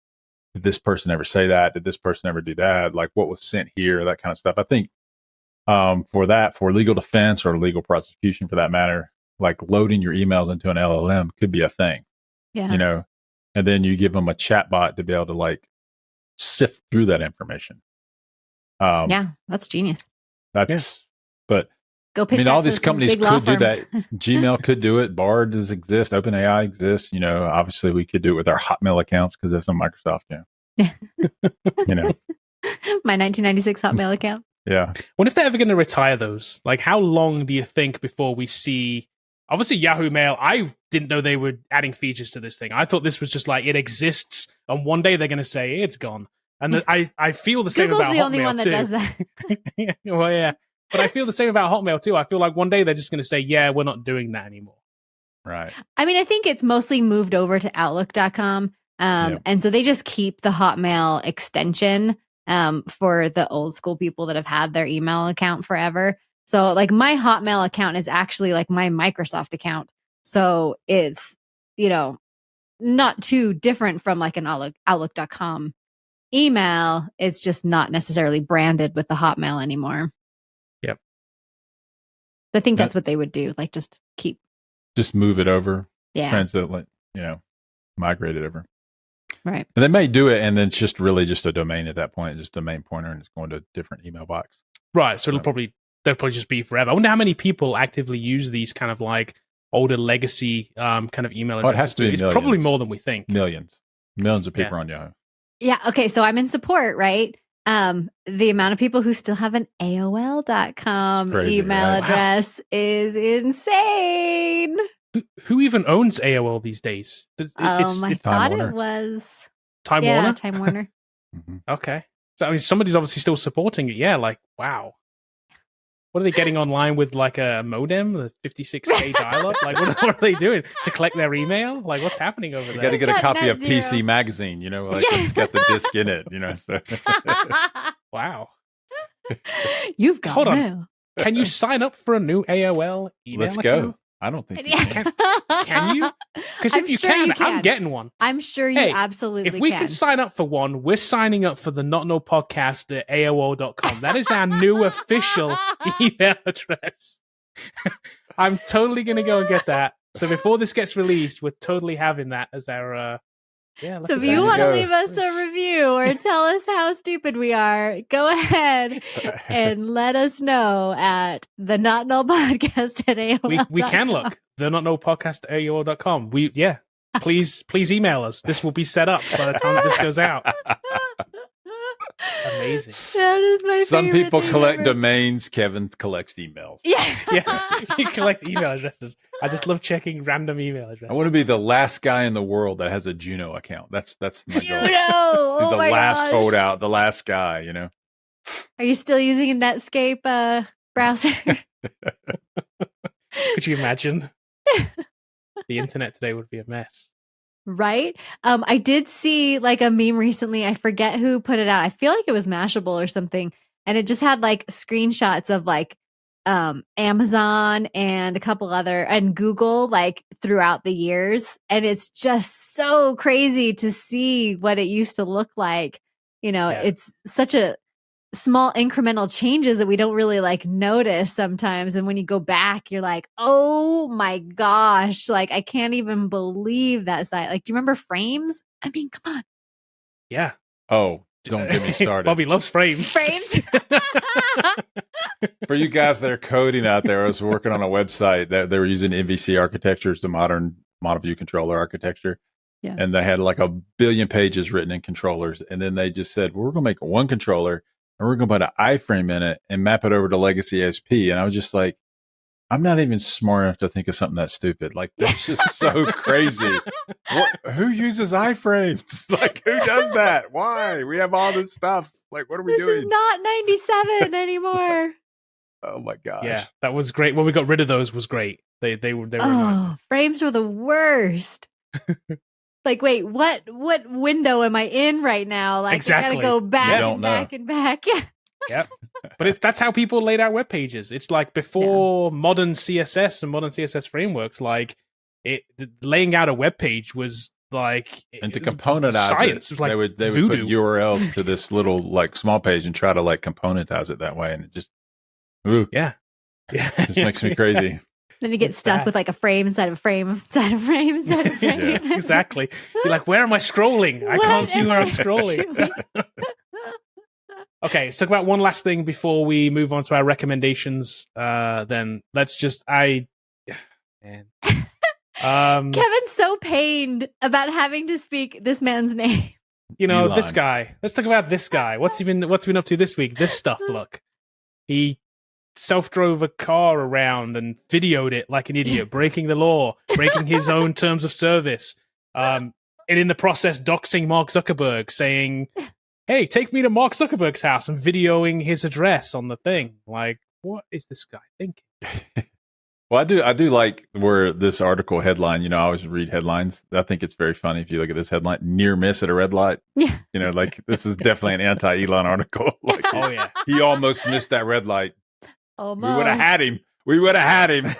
did this person ever say that? Did this person ever do that? Like, what was sent here? That kind of stuff. I think for legal defense or legal prosecution for that matter, like loading your emails into an LLM could be a thing. Yeah. and then you give them a chat bot to be able to like sift through that information. Yeah, that's genius. But Go pitch all that to these some companies big law could do that. firms. Gmail could do it. Bard does exist. OpenAI exists. Obviously we could do it with our Hotmail accounts because that's on Microsoft. Yeah. My 1996 Hotmail account. Yeah. Wonder if they're ever going to retire those. Like, how long do you think before we see? Obviously, Yahoo Mail. I didn't know they were adding features to this thing. I thought this was just like it exists, and one day they're going to say it's gone. And I feel the same Google's about the only Hotmail one that too. does that. Well, yeah. But I feel the same about Hotmail too. I feel like one day they're just going to say, yeah, we're not doing that anymore. Right. I mean, I think it's mostly moved over to Outlook.com. And so they just keep the Hotmail extension for the old school people that have had their email account forever. So like my Hotmail account is actually like my Microsoft account. So it's, not too different from like an Outlook.com email. It's just not necessarily branded with the Hotmail anymore. Yep. I think that's what they would do. Like just move it over. Yeah. Transit, migrate it over. Right. And they may do it, and then it's just really just a domain at that point, just a domain pointer, and it's going to a different email box. Right. So they'll probably just be forever. I wonder how many people actively use these kind of like older legacy kind of email addresses. It has to be It's millions. probably more than we think. Millions of people on Yahoo. Yeah. Okay. So I'm in support, right? The amount of people who still have an AOL.com crazy, email right? address is insane. Who even owns AOL these days? I thought Warner. it was Time yeah, Warner? Time Warner. Okay. So, I mean, somebody's obviously still supporting it. Yeah, like, wow. What are they getting online with, like, a modem, the 56K dial-up? Like, what are they doing to collect their email? Like, what's happening over there? You got to get a Got copy net of PC zero. Magazine, it's got the disc in it, So. Wow. You've got Hold on. mail. Can you sign up for a new AOL email Let's account? go. I don't think you can. Can you? Because I'm if you sure can, you I'm can. getting one. I'm sure you Hey, absolutely If we can. could sign up for one, we're signing up for the Not Null Podcast at AOL.com. That is our new official email address. I'm totally going to go and get that. So before this gets released, we're totally having that as our... look So at if you that. want to go. leave us a review or tell us how stupid we are, go ahead and let us know at the Not Null Podcast at AOL. we can look. The Not Null Podcast at AOL.com. Please email us. This will be set up by the time this goes out. Amazing. That is my Some favorite people thing collect ever. domains. Kevin collects emails. Yeah. Yes, you collect email addresses. I just love checking random email addresses. I want to be the last guy in the world that has a Juno account. That's my goal. Juno. Oh the my last gosh. holdout, the last guy, Are you still using a Netscape browser? Could you imagine? The internet today would be a mess. Right? I did see like a meme recently. I forget who put it out. I feel like it was Mashable or something. And it just had like screenshots of like Amazon and a couple other and Google like throughout the years. And it's just so crazy to see what it used to look like. It's such a small incremental changes that we don't really like notice sometimes. And when you go back, you're like, oh my gosh, like I can't even believe that site. Like, do you remember Frames? I mean, come on. Yeah. Oh, don't get me started. Bobby loves frames. Frames. For you guys that are coding out there, I was working on a website that they were using MVC architecture, the modern model view controller architecture. Yeah. And they had like 1 billion pages written in controllers. And then they just said, well, we're going to make one controller and we're going to put an iframe in it and map it over to legacy ASP. And I was just like, I'm not even smart enough to think of something that stupid. Like, that's just so crazy. Who uses iframes? Like, who does that? Why? We have all this stuff. Like, what are we This doing? is not 97 anymore. Oh my gosh. Yeah, that was great. When we got rid of those was great. They were Oh, frames were the worst. Like, wait, what window am I in right now? Like, Exactly. I gotta go back Yeah. and Don't know. back and back. Yeah. Yep. But that's how people laid out web pages. It's like before modern CSS and modern CSS frameworks, like laying out a web page was like And to it was componentize science. it, It was like they would voodoo. put URLs to this little like small page and try to like componentize it that way, and it just Yeah. just makes me crazy. Then you get stuck with like a frame inside of a frame inside of a frame inside of a frame. Yeah, exactly. You're like, where am I scrolling? I can't see where I'm scrolling. Okay, so about one last thing before we move on to our recommendations. Then let's just man. Kevin's so pained about having to speak this man's name. You know, Elon. this guy. Let's talk about this guy. What's he been up to this week? This stuff, look. He self-drove a car around and videoed it like an idiot, breaking the law, breaking his own terms of service. And in the process, doxing Mark Zuckerberg, saying, hey, take me to Mark Zuckerberg's house, and videoing his address on the thing. Like, what is this guy thinking? Well, I do like where this article headline, I always read headlines. I think it's very funny if you look at this headline, near miss at a red light. Yeah. Like this is definitely an anti-Elon article. Like, Oh, yeah. he almost missed that red light. Almost. We would have had him.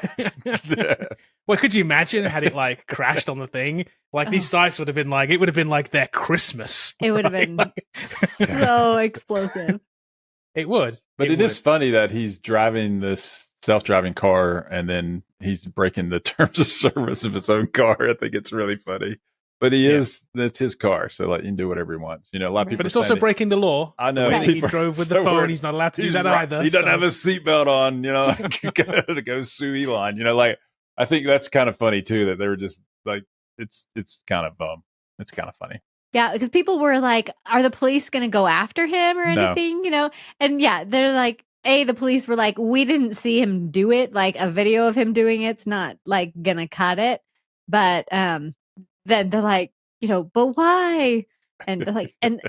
Well, could you imagine had it like crashed on the thing? Like these sites would have been like, it would have been like their Christmas. It would have right? been Like, so explosive. it would. But it is funny that he's driving this self-driving car and then he's breaking the terms of service of his own car. I think it's really funny. But that's his car, so like he can do whatever he wants. A lot of people. But it's also breaking the law. I know. The way he people drove with so the phone. worried. He's not allowed to do He's that right. either. He doesn't have a seatbelt on. To go sue Elon. Like I think that's kind of funny too. That they were just like it's kind of it's kind of funny. Yeah, because people were like, are the police going to go after him or anything? And yeah, they're like, the police were like, we didn't see him do it. Like a video of him doing it's not like gonna cut it. But then they're like, but why? And they're like, and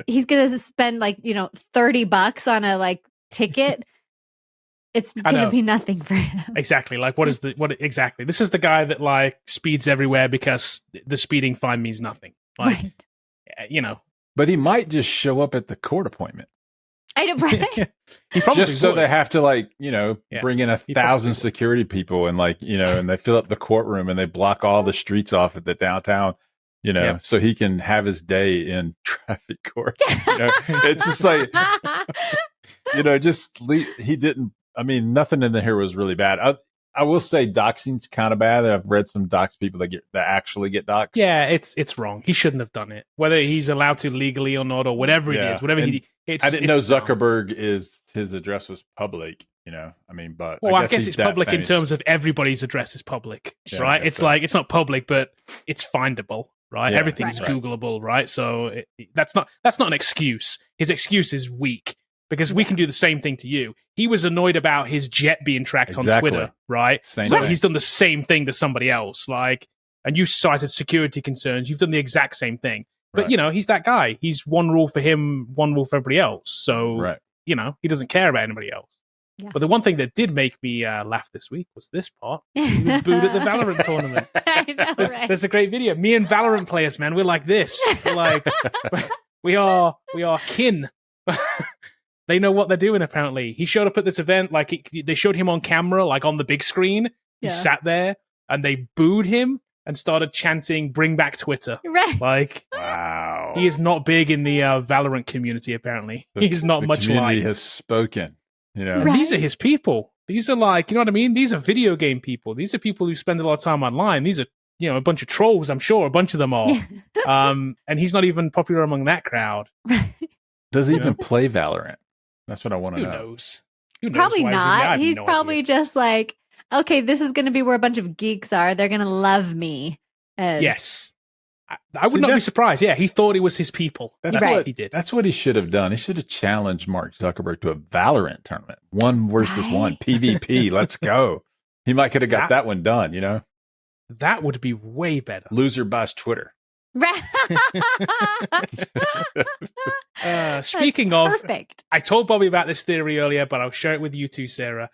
he's gonna spend like $30 on a like ticket. It's gonna be nothing for him. Exactly. Like what exactly? This is the guy that like speeds everywhere because the speeding fine means nothing. Like right. But he might just show up at the court appointment. I know, right? He probably just so would. they have to bring in 1,000 would. security people and and they fill up the courtroom and they block all the streets off at the downtown, so he can have his day in traffic court. It's just like, he didn't. I mean, nothing in here was really bad. I will say doxing's kind of bad. I've read some dox people that actually get doxed. Yeah, it's wrong. He shouldn't have done it. Whether he's allowed to legally or not, or whatever it is, whatever I didn't know Zuckerberg his address was public. But I guess it's public in terms of everybody's address is public, right? It's like it's not public, but it's findable, right? Yeah, Everything's Googleable, right? So that's not an excuse. His excuse is weak. Because we can do the same thing to you. He was annoyed about his jet being tracked on Twitter, right? So he's done the same thing to somebody else. And you cited security concerns. You've done the exact same thing. But, he's that guy. He's one rule for him, one rule for everybody else. So, he doesn't care about anybody else. Yeah. But the one thing that did make me laugh this week was this part. He was booed at the Valorant tournament. I know, There's a great video. Me and Valorant players, man, we're like this. We're like, we are kin. They know what they're doing, apparently. He showed up at this event, they showed him on camera, like on the big screen. He sat there, and they booed him and started chanting, bring back Twitter. Right. Wow. He is not big in the Valorant community, apparently. He's not much liked. The community has spoken, And these are his people. These are like, you know what I mean? These are video game people. These are people who spend a lot of time online. These are, a bunch of trolls, I'm sure. A bunch of them are. And he's not even popular among that crowd. Does he even play Valorant? That's what I want to know. Who knows? Probably not. He's probably just like, okay, this is going to be where a bunch of geeks are. They're going to love me. Yes. I would not be surprised. Yeah, he thought it was his people. That's what he did. That's what he should have done. He should have challenged Mark Zuckerberg to a Valorant tournament. 1 versus 1. PvP. Let's go. He might could have got that one done, That would be way better. Loser buys Twitter. Speaking of, perfect. I told Bobby about this theory earlier, but I'll share it with you too, Sarah.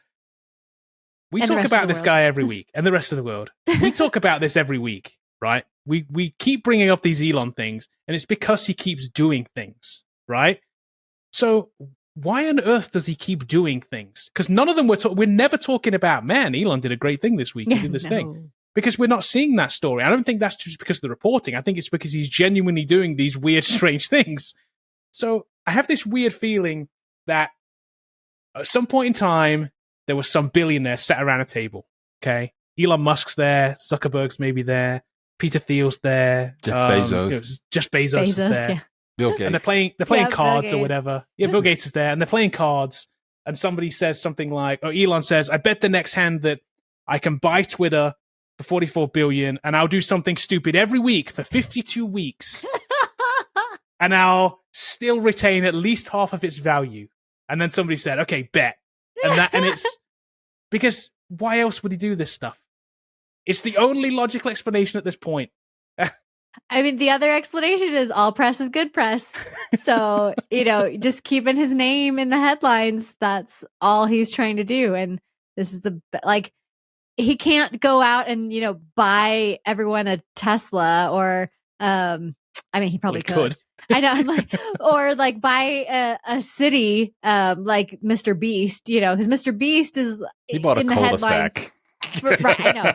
We talk about this guy every week, and the rest of the world. We talk about this every week, right? We keep bringing up these Elon things, and it's because he keeps doing things, right? So why on earth does he keep doing things? Because none of them we're never talking about, man, Elon did a great thing this week. He did this thing. Because we're not seeing that story. I don't think that's just because of the reporting. I think it's because he's genuinely doing these weird, strange things. So I have this weird feeling that at some point in time, there was some billionaire sat around a table Okay. Elon Musk's there. Zuckerberg's maybe there. Peter Thiel's there. Jeff Bezos. Jeff Bezos is there. Yeah. Bill Gates. And they're playing Yeah, cards Bill or Gates. whatever. Yeah, Bill Gates is there, and they're playing cards. And somebody says something like, or Elon says, "I bet the next hand that I can buy Twitter for 44 billion, and I'll do something stupid every week for 52 weeks, and I'll still retain at least half of its value." And then somebody said, "Okay, bet." And it's because why else would he do this stuff? It's the only logical explanation at this point. I mean, the other explanation is all press is good press. So, just keeping his name in the headlines, that's all he's trying to do. And this is he can't go out and, buy everyone a Tesla or, he probably could. I know. I'm or buy a city, like Mr. Beast, because Mr. Beast is He bought a in the headlines. cul-de-sac. Right, I know,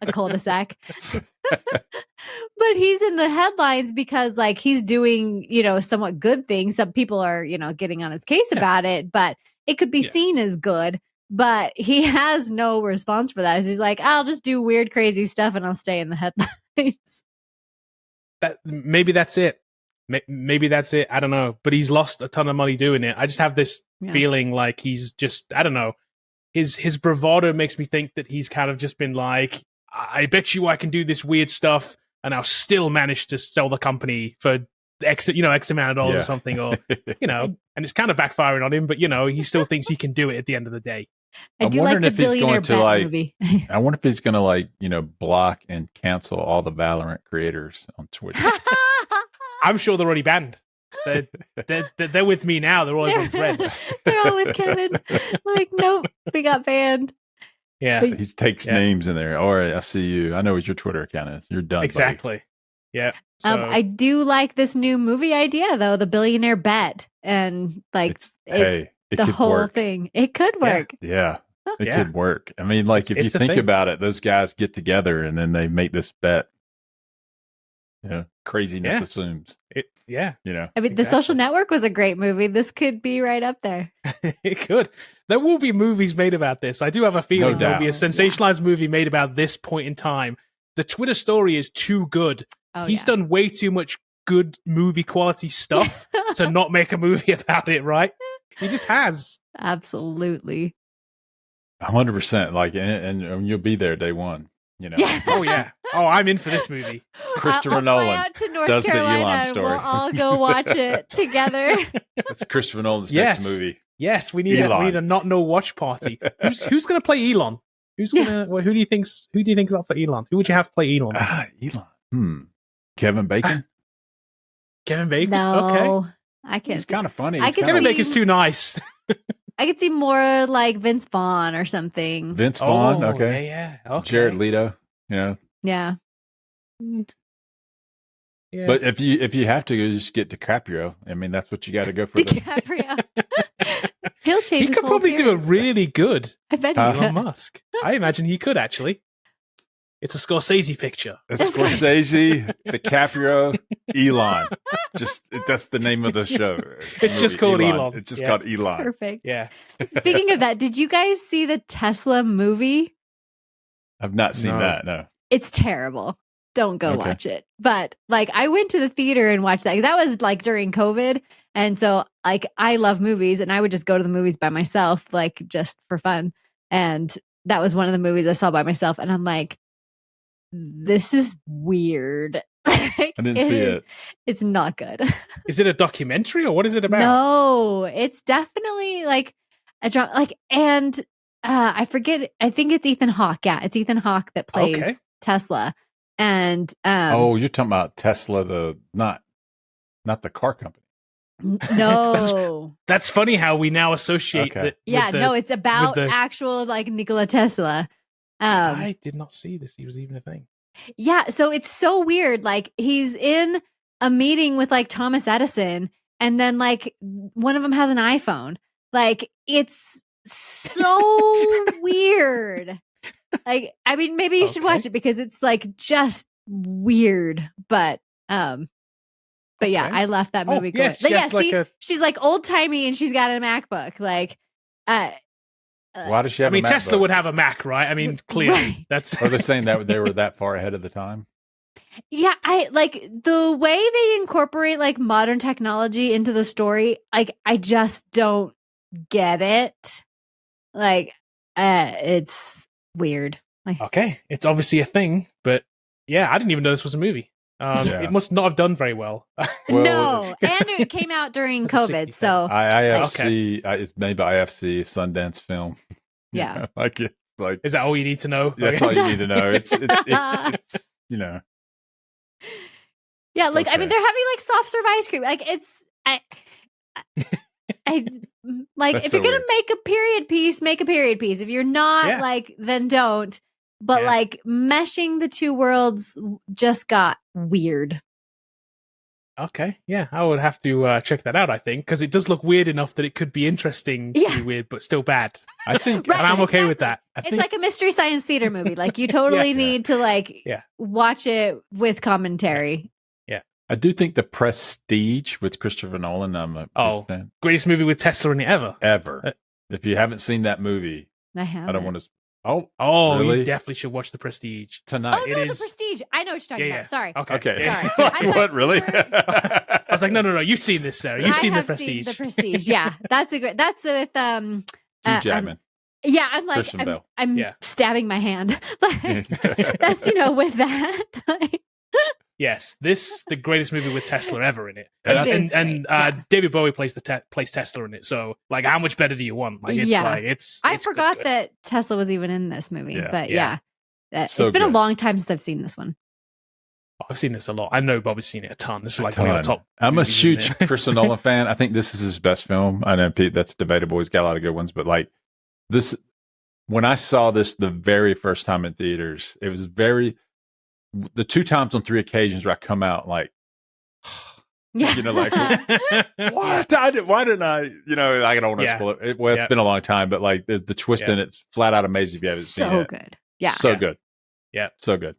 a cul-de-sac. But he's in the headlines because he's doing, somewhat good things. Some people are, getting on his case about it, but it could be seen as good. But he has no response for that. He's like, I'll just do weird, crazy stuff and I'll stay in the headlines. Maybe that's it. Maybe that's it. I don't know. But he's lost a ton of money doing it. I just have this feeling like he's just, I don't know. His bravado makes me think that he's kind of just been like, I bet you I can do this weird stuff and I'll still manage to sell the company for X amount of dollars or something, or, and it's kind of backfiring on him, but, he still thinks he can do it at the end of the day. I do like the Billionaire Bet movie. I wonder if he's going to block and cancel all the Valorant creators on Twitter. I'm sure they're already banned. They're with me now. They're all on Threads. They're all with Kevin. Nope, we got banned. Yeah. He takes names in there. All right, I see you. I know what your Twitter account is. You're done. Exactly. Buddy. Yeah. So, I do like this new movie idea, though, the Billionaire Bet. And it's the whole work. thing. It could work. Yeah. It could work. I mean, if you think about it, those guys get together and then they make this bet. Craziness assumes. I mean, The Social Network was a great movie. This could be right up there. It could. There will be movies made about this. I do have a feeling there'll be a sensationalized movie made about this point in time. The Twitter story is too good. He's done way too much good movie quality stuff to not make a movie about it, right? He just has. Absolutely. 100%. And you'll be there day one. Yeah. Oh yeah. Oh, I'm in for this movie. Christopher I'll Nolan fly out to North does Carolina the Elon story. We'll all go watch it together. That's Christopher Nolan's next movie. Yes, we need a not no watch party. Who's going to play Elon? Who do you think's up for Elon? Who would you have play Elon? Elon. Kevin Bacon. Kevin Bacon. No, okay. I can't. He's kind of funny. Kevin Bacon's too nice. I could see more like Vince Vaughn or something. Vince Vaughn, okay. Yeah. Okay. Jared Leto, Yeah. Yeah. But if you have to, just get DiCaprio. I mean, that's what you got to go for. DiCaprio. He'll change. He could probably do a really good I bet he Elon could. Musk. I imagine he could actually. It's a Scorsese picture. It's Scorsese, DiCaprio, Elon. That's the name of the show. It's just called Elon. It's just called Elon. Perfect. Yeah. Speaking of that, did you guys see the Tesla movie? I've not seen that. No. It's terrible. Don't go watch it. But I went to the theater and watched that. That was during COVID. And so I love movies and I would just go to the movies by myself, just for fun. And that was one of the movies I saw by myself. And I'm like, this is weird. I didn't see it. It's not good. Is it a documentary or what is it about? No, it's definitely a drama. And I forget. I think it's Ethan Hawke. Yeah, it's Ethan Hawke that plays Tesla. And you're talking about Tesla, not the car company. No, that's funny how we now associate. It's about actual Nikola Tesla. I did not see this. He was even a thing. Yeah, so it's so weird. He's in a meeting with Thomas Edison, and then one of them has an iPhone. It's so weird. I mean, maybe you should watch it because it's just weird. But yeah, I left that movie going. She's old timey and she's got a MacBook. Why does she have I mean, a MacBook? Tesla would have a Mac, right? I mean, clearly. Right. That's Are they saying that they were that far ahead of the time? Yeah, I like the way they incorporate like modern technology into the story. Like, I just don't get it. Like, it's weird. Like, okay. It's obviously a thing, but yeah, I didn't even know this was a movie. Yeah. It must not have done very well. no, and it came out during That's a COVID, 60 so IFC, it's made by IFC, Sundance Film. yeah. Like it's like Is that all you need to know? that's all you need to know. It's you know. Yeah, It's like I okay. mean, they're having like soft serve ice cream. Like it's, I like That's if you're so gonna weird. make a period piece, make a period piece. If you're not, Yeah. like, then don't. But Yeah. like meshing the two worlds just got weird. Okay, yeah, I would have to check that out. I think because it does look weird enough that it could be interesting to Yeah. be weird, but still bad. I think Right. And I'm okay with exactly. that. I It's think like a mystery science theater movie. Like you totally Yeah. need to like Yeah. watch it with commentary. I do think the Prestige with Christopher Nolan. I'm a big Oh. fan. Greatest movie with Tesla in it ever. Ever. If you haven't seen that movie, I have. I don't want to. Oh, Oh, Really? you definitely should watch The Prestige. tonight. Oh It no, is- The Prestige. I know what you're talking Yeah, about. Sorry. Okay. Okay. Yeah. Sorry. I what thought really? you were- I was like, no. You've seen this, Sarah. You've I seen The have Prestige. Seen The Prestige. Yeah, that's a great. That's with Hugh Jackman. yeah, I'm like Christian Bale. I'm Yeah. stabbing my hand. Like, that's with that. Like, Yes, the greatest movie with Tesla ever in it, And I- It is and great, yeah. David Bowie plays plays Tesla in it. So, like, how much better do you want? Like, it's Yeah. like it's. I it's good, forgot good. that Tesla was even in this movie, Yeah. but Yeah. So it's been a good. long time since I've seen this one. I've seen this a lot. I know Bobby's seen it a ton. This is like Ton. one of the top. I'm a movies in huge there. Christopher Nolan fan. I think this is his best film. I know Pete, that's debatable. He's got a lot of good ones, but like this, when I saw this the very first time in theaters, it was the 2 times on 3 occasions where I come out like, Yeah, you know, like what? Why didn't I? You know, I don't want to Yeah. spoil it. Well, it's Yeah. been a long time, but like the twist Yeah. in it's flat out amazing if you haven't seen so it. good. Yeah, So Yeah. good. Yeah. So good.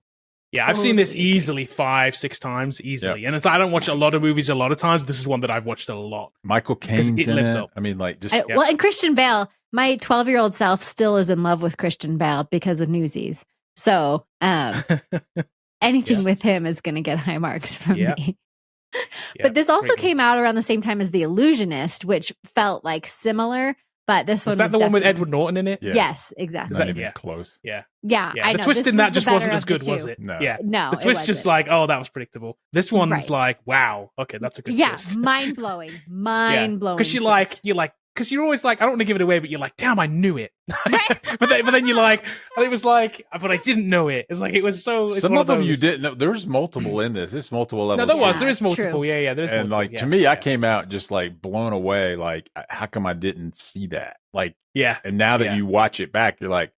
Yeah, I've seen this Totally agree. easily 5-6 times easily, and it's, I don't watch a lot of movies a lot of times. This is one that I've watched a lot. Michael Because Caine's it in lives it. up. I mean, like just Yeah. Well, and Christian Bale, my 12-year-old self still is in love with Christian Bale because of Newsies. So anything Yes. with him is going to get high marks from Yeah. me. Yeah, But this also great movie. came out around the same time as The Illusionist, which felt like similar, but this Was one that was the one with definitely- Edward Norton in it? Yeah. Yes, exactly. Is not that- even yeah. close. Yeah, Yeah, yeah. I The know. twist This in that was the just wasn't better as of the good, was two. it? No. Yeah. No, The it twist just wasn't. like, oh, that was predictable. This one's Right. like, wow, okay, that's a good Yeah, twist. mind blowing, mind blowing. Because because you're always like, I don't want to give it away, but you're like, damn, I knew it. Right. but then you're like, and it was like, but I didn't know it. It's like it was so. It's Some one of them you those- didn't know. There's multiple in this. There's multiple levels. No, there was. Yeah, There is it's multiple. true. Yeah, there's And multiple. like yeah, to me, I yeah. came out just like blown away. Like, how come I didn't see that? Like, Yeah, and now that Yeah. you watch it back, you're like,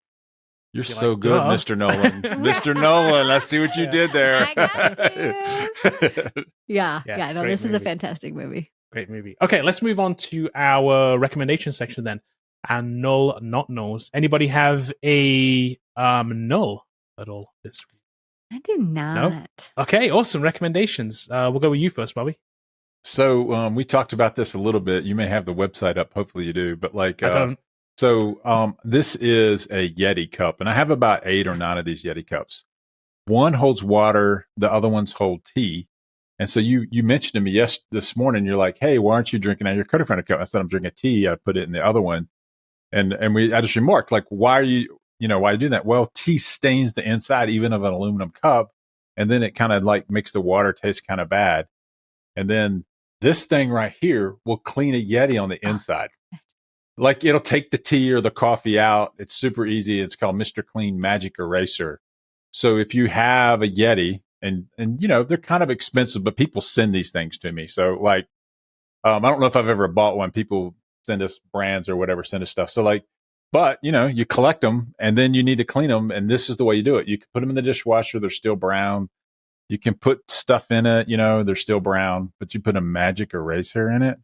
you're You're so like, good, duh. Mr. Nolan. Mr. Nolan, I see what you Yeah. did there. I got Yeah, yeah. No, great this is a movie. fantastic movie. great movie. Okay, let's move on to our recommendation section then. And null, not nulls. Anybody have a null at all this week? I do not. Okay, awesome recommendations. We'll go with you first, Bobby. So we talked about this a little bit. You may have the website up. Hopefully you do. But like, I don't. so this is a Yeti cup, and I have about 8 or 9 of these Yeti cups. One holds water, the other ones hold tea. And so you mentioned to me this morning, you're like, hey, why aren't you drinking out of your Cutter Friend cup? I said, I'm drinking tea. I put it in the other one. And I just remarked, like, why are you doing that? Well, tea stains the inside even of an aluminum cup. And then it kind of like makes the water taste kind of bad. And then this thing right here will clean a Yeti on the inside. Like it'll take the tea or the coffee out. It's super easy. It's called Mr. Clean Magic Eraser. So if you have a Yeti and they're kind of expensive, but people send these things to me. So like, I don't know if I've ever bought one. People send us brands or whatever, send us stuff. So like, but you collect them and then you need to clean them. And this is the way you do it. You can put them in the dishwasher. They're still brown. You can put stuff in it, they're still brown, but you put a magic eraser in it.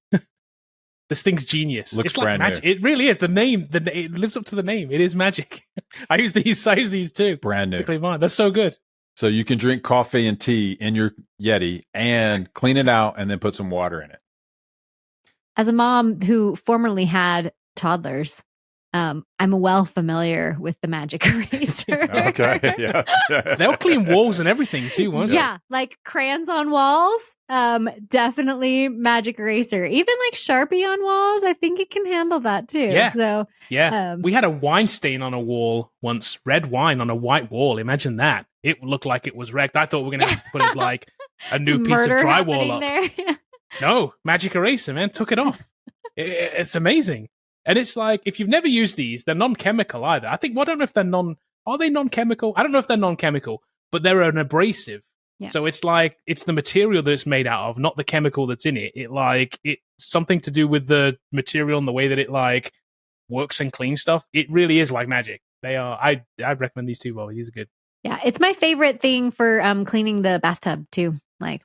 This thing's genius. Looks it's like brand magic. new. It really is. The name, it lives up to the name. It is magic. I use these too. Brand new. To clean mine. That's so good. So you can drink coffee and tea in your Yeti and clean it out and then put some water in it. As a mom who formerly had toddlers, I'm well familiar with the magic eraser. Okay, yeah. They'll clean walls and everything too, won't they? Yeah, like crayons on walls, definitely magic eraser. Even like Sharpie on walls, I think it can handle that too. Yeah. So Yeah. We had a wine stain on a wall once, red wine on a white wall. Imagine that. It looked like it was wrecked. I thought we were going to have to put it like a new piece of murder drywall up. there. No, magic eraser, man. Took it off. It's amazing. And it's like, if you've never used these, they're non-chemical either. I think, well, I don't know if they're are they non-chemical? I don't know if they're non-chemical, but they're an abrasive. Yeah. So it's like, it's the material that it's made out of, not the chemical that's in it. It's something to do with the material and the way that it like works and cleans stuff. It really is like magic. They are, I'd recommend these two, Bobby. These are good. Yeah, it's my favorite thing for cleaning the bathtub too. Like,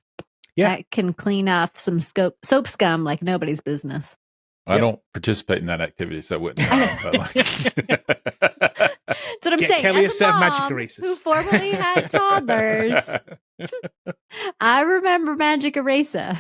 that can clean off some soap scum like nobody's business. I don't participate in that activity, so I wouldn't know. That's what I'm saying. Kelly As a Acev magic mom erasers. who formerly had toddlers, I remember magic eraser.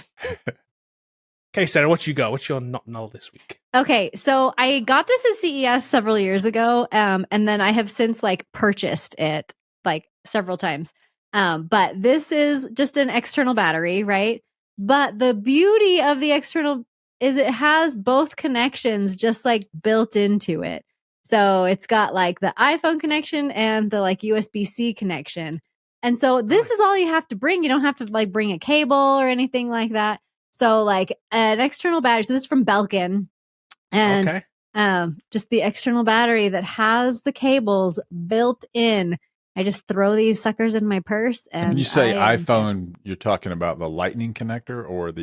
Okay, Sarah, what you got? What's your not null this week? Okay, so I got this at CES several years ago, and then I have since like purchased it like several times. But this is just an external battery, right? But the beauty of the external is it has both connections just like built into it. So it's got like the iPhone connection and the like USB-C connection. And so this is all you have to bring. You don't have to like bring a cable or anything like that. So like an external battery. So this is from Belkin. And just the external battery that has the cables built in. I just throw these suckers in my purse. And when you say iPhone, you're talking about the lightning connector or the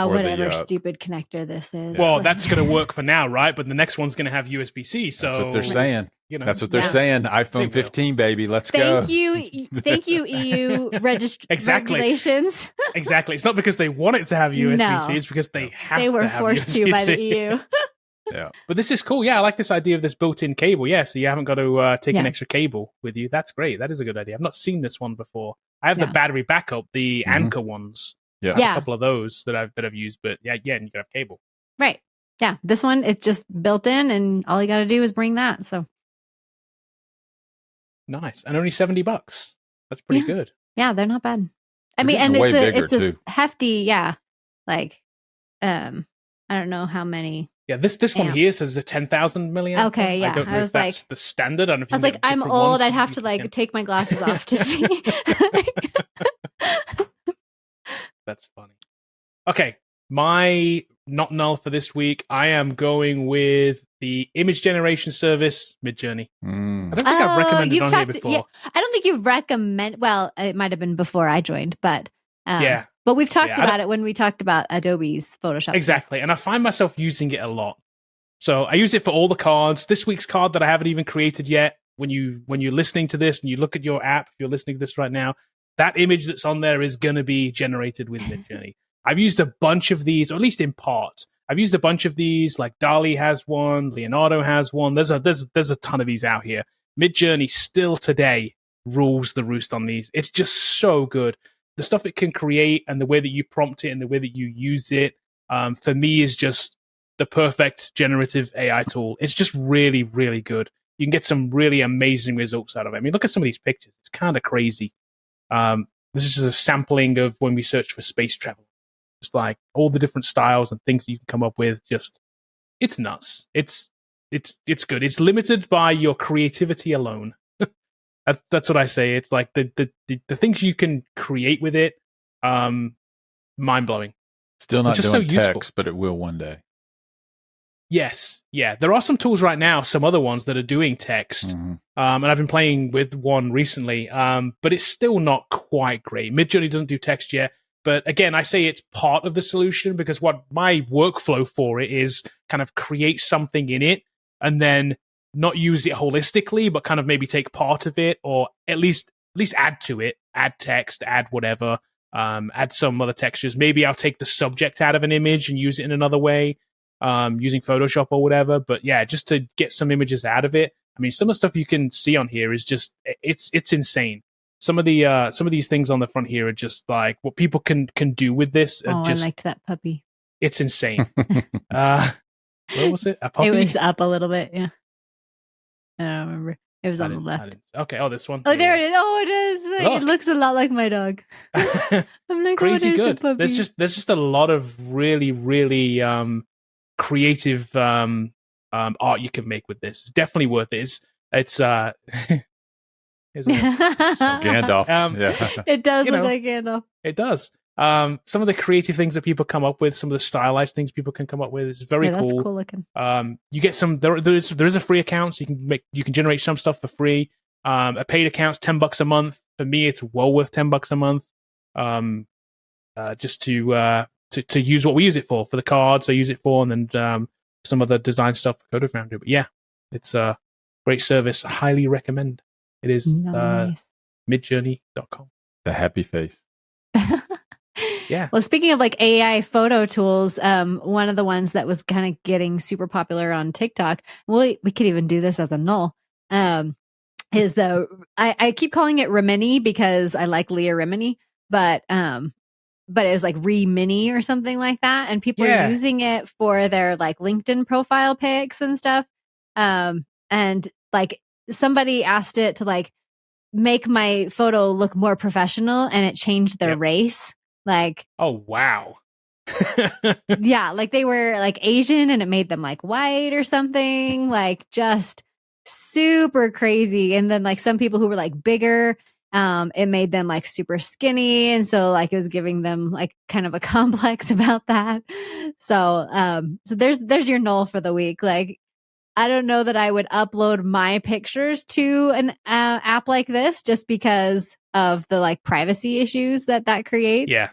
whatever stupid connector this is. Well, that's going to work for now, right? But the next one's going to have USB-C. So that's what they're saying. You know, that's what they're saying. iPhone 15, baby. Let's go. Thank you, EU regulations. Exactly. It's not because they want it to have USB-C. It's because they have to have USB-C. They were forced to by the EU. Yeah, but this is cool. Yeah, I like this idea of this built-in cable. Yeah, so you haven't got to take an extra cable with you. That's great. That is a good idea. I've not seen this one before. I have the battery backup, the Anchor ones. Yeah, I have a couple of those that I've used. But and you can have cable. Right. Yeah, this one it's just built in, and all you got to do is bring that. So nice, and only $70. That's pretty good. Yeah, they're not bad. I mean, and it's a hefty. Yeah, like I don't know how many. Yeah, this one here says a 10,000 milliamp. Okay, yeah. I don't know if that's the standard. I was like, I'm old. I'd have to like take my glasses off to see. That's funny. Okay, my not null for this week. I am going with the image generation service Midjourney. I don't think I've recommended it on here before. Yeah, I don't think you've recommended. Well, it might have been before I joined, but yeah. But we've talked about it when we talked about Adobe's Photoshop. Exactly. And I find myself using it a lot. So I use it for all the cards. This week's card that I haven't even created yet, when you're listening to this and you look at your app, if you're listening to this right now, that image that's on there is going to be generated with Midjourney. I've used a bunch of these, or at least in part. I've used a bunch of these, like DALL-E has one, Leonardo has one. There's a ton of these out here. Midjourney still today rules the roost on these. It's just so good. The stuff it can create and the way that you prompt it and the way that you use it, for me, is just the perfect generative AI tool. It's just really, really good. You can get some really amazing results out of it. I mean, look at some of these pictures. It's kind of crazy. This is just a sampling of when we search for space travel. It's like all the different styles and things you can come up with. Just, it's nuts. It's good. It's limited by your creativity alone. That's what I say. It's like the things you can create with it, mind blowing. Still not doing so text, useful. But it will one day. Yes, yeah. There are some tools right now, some other ones that are doing text, and I've been playing with one recently, but it's still not quite great. Midjourney doesn't do text yet, but again, I say it's part of the solution because what my workflow for it is kind of create something in it and then not use it holistically, but kind of maybe take part of it, or at least add to it, add text, add whatever, add some other textures. Maybe I'll take the subject out of an image and use it in another way, using Photoshop or whatever. But yeah, just to get some images out of it. I mean, some of the stuff you can see on here is just, it's insane. Some of these things on the front here are just like what people can do with this. I liked that puppy. It's insane. What was it? A puppy? It was up a little bit, yeah. It was on the left. Okay. Oh, this one. Oh, there it is. Oh, it is. It looks a lot like my dog. I'm like, crazy good. There's just a lot of really, really creative art you can make with this. It's definitely worth it. It's Gandalf. It does look like Gandalf. It does. Some of the creative things that people come up with, some of the stylized things people can come up with, is very cool. That's cool looking. You get some. There is a free account, so you can generate some stuff for free. A paid account's $10 a month. For me, it's well worth $10 a month. Just to use what we use it for the cards I use it for, and then some other design stuff for Coder Foundry. But yeah, it's a great service. I highly recommend. It is midjourney.com. The happy face. Yeah. Well, speaking of like AI photo tools, one of the ones that was kind of getting super popular on TikTok, we could even do this as a null, is I keep calling it Remini because I like Leah Remini, but it was like Remini or something like that. And people are using it for their like LinkedIn profile pics and stuff. And like somebody asked it to like make my photo look more professional, and it changed their race. Like, oh wow. Yeah, like they were like Asian and it made them like white or something, like just super crazy. And then like some people who were like bigger, it made them like super skinny, and so like it was giving them like kind of a complex about that. So there's your null for the week. Like, I don't know that I would upload my pictures to an app like this just because of the like privacy issues that creates. Yeah.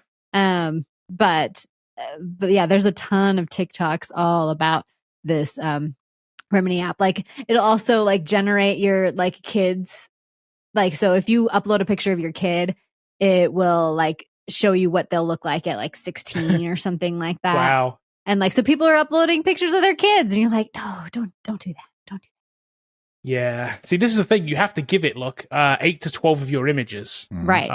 But yeah, there's a ton of TikToks all about this Remini app. Like, it'll also like generate your like kids. Like, so if you upload a picture of your kid, it will like show you what they'll look like at like 16 or something like that. Wow. And like, so people are uploading pictures of their kids, and you're like, no, don't do that. Don't do that. Yeah. See, this is the thing. You have to give it 8 to 12 of your images. Right.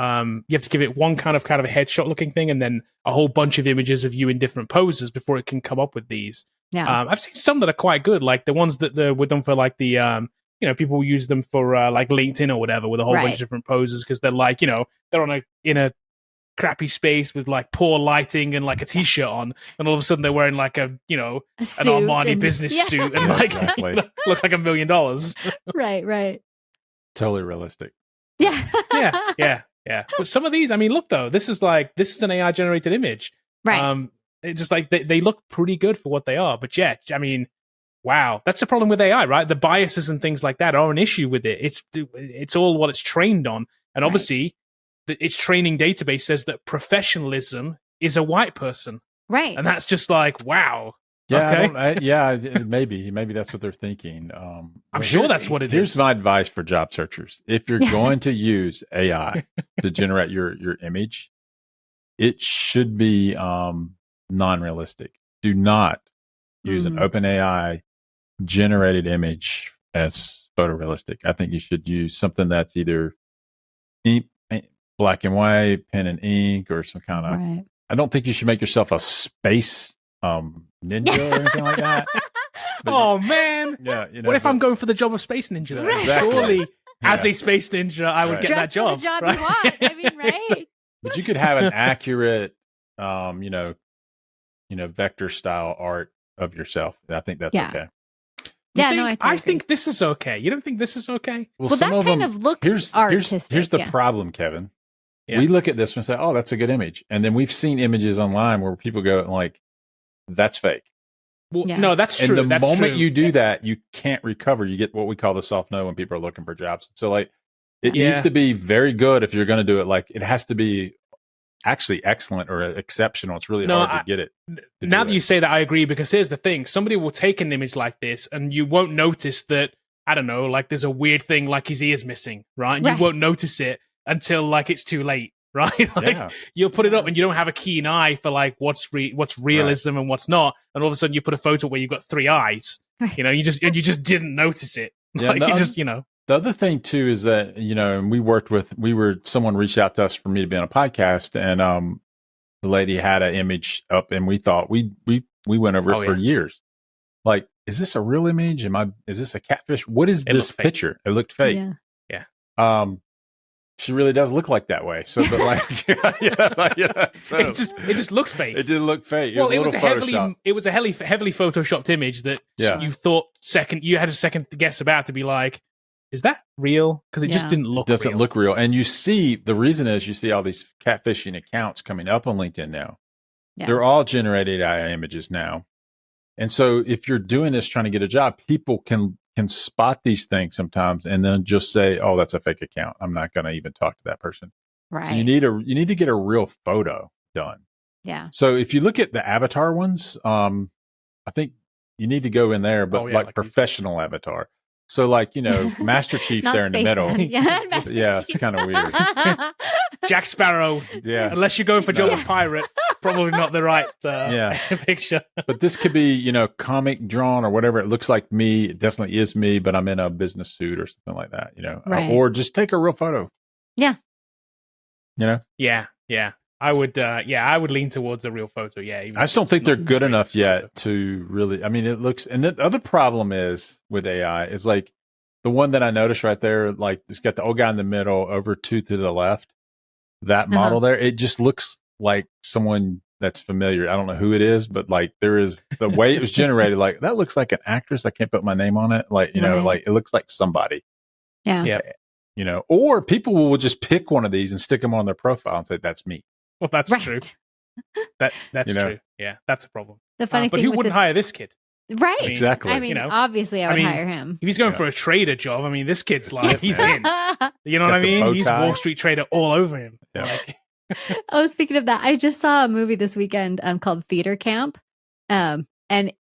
You have to give it one kind of a headshot looking thing, and then a whole bunch of images of you in different poses before it can come up with these. Yeah. I've seen some that are quite good, like the ones that were done for like the people use them for like LinkedIn or whatever, with a whole bunch of different poses, because they're like, they're in a crappy space with like poor lighting and like a t-shirt on, and all of a sudden they're wearing like an Armani business suit and like look like $1 million. Right. Totally realistic. Yeah. Yeah. But some of these, I mean, look though, this is an AI generated image. Right. It's just like they look pretty good for what they are. But yeah, I mean, wow, that's the problem with AI, right? The biases and things like that are an issue with it. It's all what it's trained on, and obviously its training database says that professionalism is a white person. Right. And that's just like, wow. Yeah. Okay. Maybe that's what they're thinking. I'm sure that's what it is. Here's my advice for job searchers. If you're going to use AI to generate your image, it should be non-realistic. Do not use an OpenAI generated image as photorealistic. I think you should use something that's either black and white, pen and ink, or some kind of. Right. I don't think you should make yourself a space ninja or anything like that. Oh man! Yeah. What if I'm going for the job of space ninja? Though? Exactly. Surely, as a space ninja, I would get that job. For the job you want. I mean, right? But you could have an accurate, vector style art of yourself. I think that's okay. I think this is okay. You don't think this is okay? Well, that kind of looks artistic. Here's the problem, Kevin. Yeah. We look at this and say, "Oh, that's a good image," and then we've seen images online where people go like, "That's fake." Well, no, that's true. And the moment you do that, you can't recover. You get what we call the soft no when people are looking for jobs. So, like, it needs to be very good if you're going to do it. Like, it has to be actually excellent or exceptional. It's really hard to get it. Now that you say that, I agree, because here's the thing. Somebody will take an image like this and you won't notice that, I don't know, like there's a weird thing like his ear's missing, right? You won't notice it until like it's too late, right? Like you'll put it up and you don't have a keen eye for like what's realism and what's not. And all of a sudden you put a photo where you've got 3 eyes, you just didn't notice it. Yeah, like The other thing too is that, someone reached out to us for me to be on a podcast, and the lady had an image up, and we thought we went over it for years. Like, is this a real image? Is this a catfish? What is this picture? It looked fake. Yeah. She really does look like that way. So, but like, so it just looks fake. It did look fake. Well, it was a heavily photoshopped image that you thought you had a second guess about to be like, is that real? Because it just didn't look. It doesn't look real. And you see the reason is you see all these catfishing accounts coming up on LinkedIn now. Yeah. They're all generated AI images now. And so if you're doing this trying to get a job, people can spot these things sometimes and then just say, oh, that's a fake account. I'm not going to even talk to that person. Right. So you need to get a real photo done. Yeah. So if you look at the avatar ones, I think you need to go in there, but like professional avatar. So like, Master Chief there in the middle. Yeah, it's kind of weird. Jack Sparrow. Yeah. Unless you're going for Joe the Pirate, probably not the right picture. But this could be, comic drawn or whatever. It looks like me. It definitely is me, but I'm in a business suit or something like that, Right. Or just take a real photo. Yeah. Yeah. I would lean towards the real photo. Yeah. I just don't think they're good enough yet to really, it looks, and the other problem is with AI is like the one that I noticed right there, like it's got the old guy in the middle over two to the left, that model there, it just looks like someone that's familiar. I don't know who it is, but like there is the way it was generated, like that looks like an actress. I can't put my name on it. Like, like it looks like somebody. Yeah. Or people will just pick one of these and stick them on their profile and say, that's me. Well, that's true. That's true. Yeah, that's a problem. The funny but thing who wouldn't hire this kid? Right. Exactly. I mean, obviously I would hire him. If he's going for a trader job, this kid's like, he's in. You know what I mean? He's Wall Street trader all over him. Yeah. Oh, speaking of that, I just saw a movie this weekend called Theater Camp. And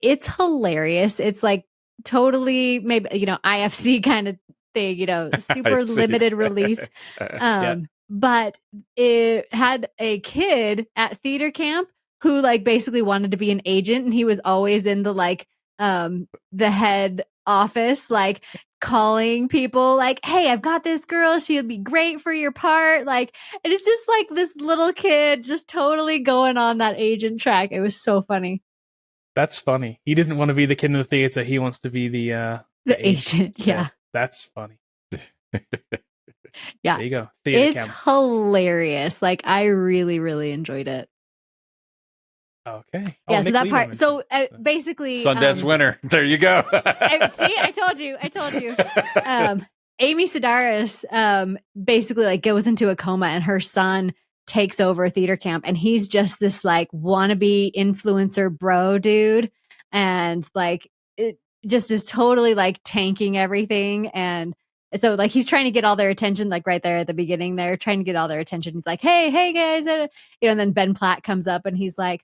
it's hilarious. It's like totally maybe, IFC kind of thing, super limited release. But it had a kid at theater camp who like basically wanted to be an agent, and he was always in the the head office, like calling people like, hey, I've got this girl, she would be great for your part. Like, and it's just like this little kid just totally going on that agent track. It was so funny. That's funny. He doesn't want to be the kid in the theater. He wants to be the agent. Yeah. That's funny. Yeah. There you go. It's hilarious. Like, I really, really enjoyed it. Okay. Yeah, so that part. So basically, Sundance winner. There you go. See, I told you. Amy Sedaris basically like goes into a coma, and her son takes over theater camp, and he's just this like wannabe influencer bro dude, and like it just is totally like tanking everything. And so like he's trying to get all their attention, like right there at the beginning, they're trying to get all their attention. He's like, hey guys, and then Ben Platt comes up and he's like,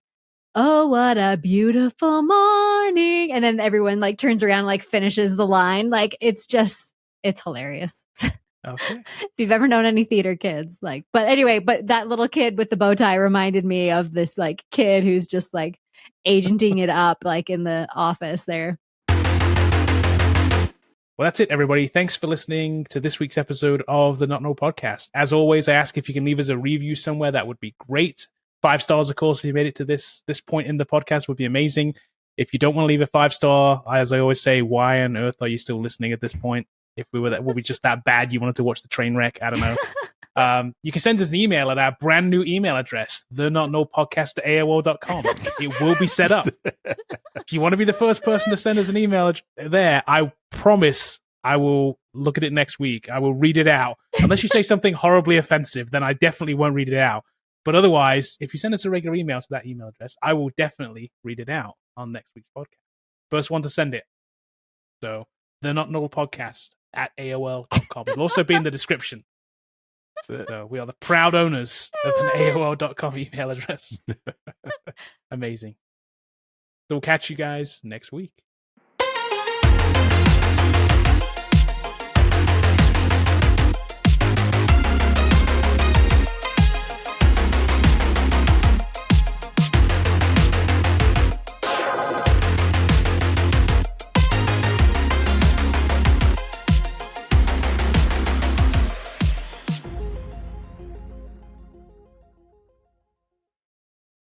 oh, what a beautiful morning. And then everyone like turns around and like finishes the line. Like it's hilarious. Okay. If you've ever known any theater kids, like, but anyway, but that little kid with the bow tie reminded me of this like kid who's just like agenting it up like in the office there. Well, that's it, everybody. Thanks for listening to this week's episode of the Not Null Podcast. As always, I ask if you can leave us a review somewhere. That would be great. 5 stars, of course, if you made it to this point in the podcast, would be amazing. If you don't want to leave a 5-star, as I always say, why on earth are you still listening at this point? If we were we just that bad, you wanted to watch the train wreck? I don't know. You can send us an email at our brand new email address, thenotnullpodcast@aol.com. It will be set up. If you want to be the first person to send us an email there, I promise I will look at it next week. I will read it out. Unless you say something horribly offensive, then I definitely won't read it out. But otherwise, if you send us a regular email to that email address, I will definitely read it out on next week's podcast. First one to send it. So, thenotnullpodcast@aol.com. It'll also be in the description. So we are the proud owners of an AOL.com email address. Amazing. So we'll catch you guys next week.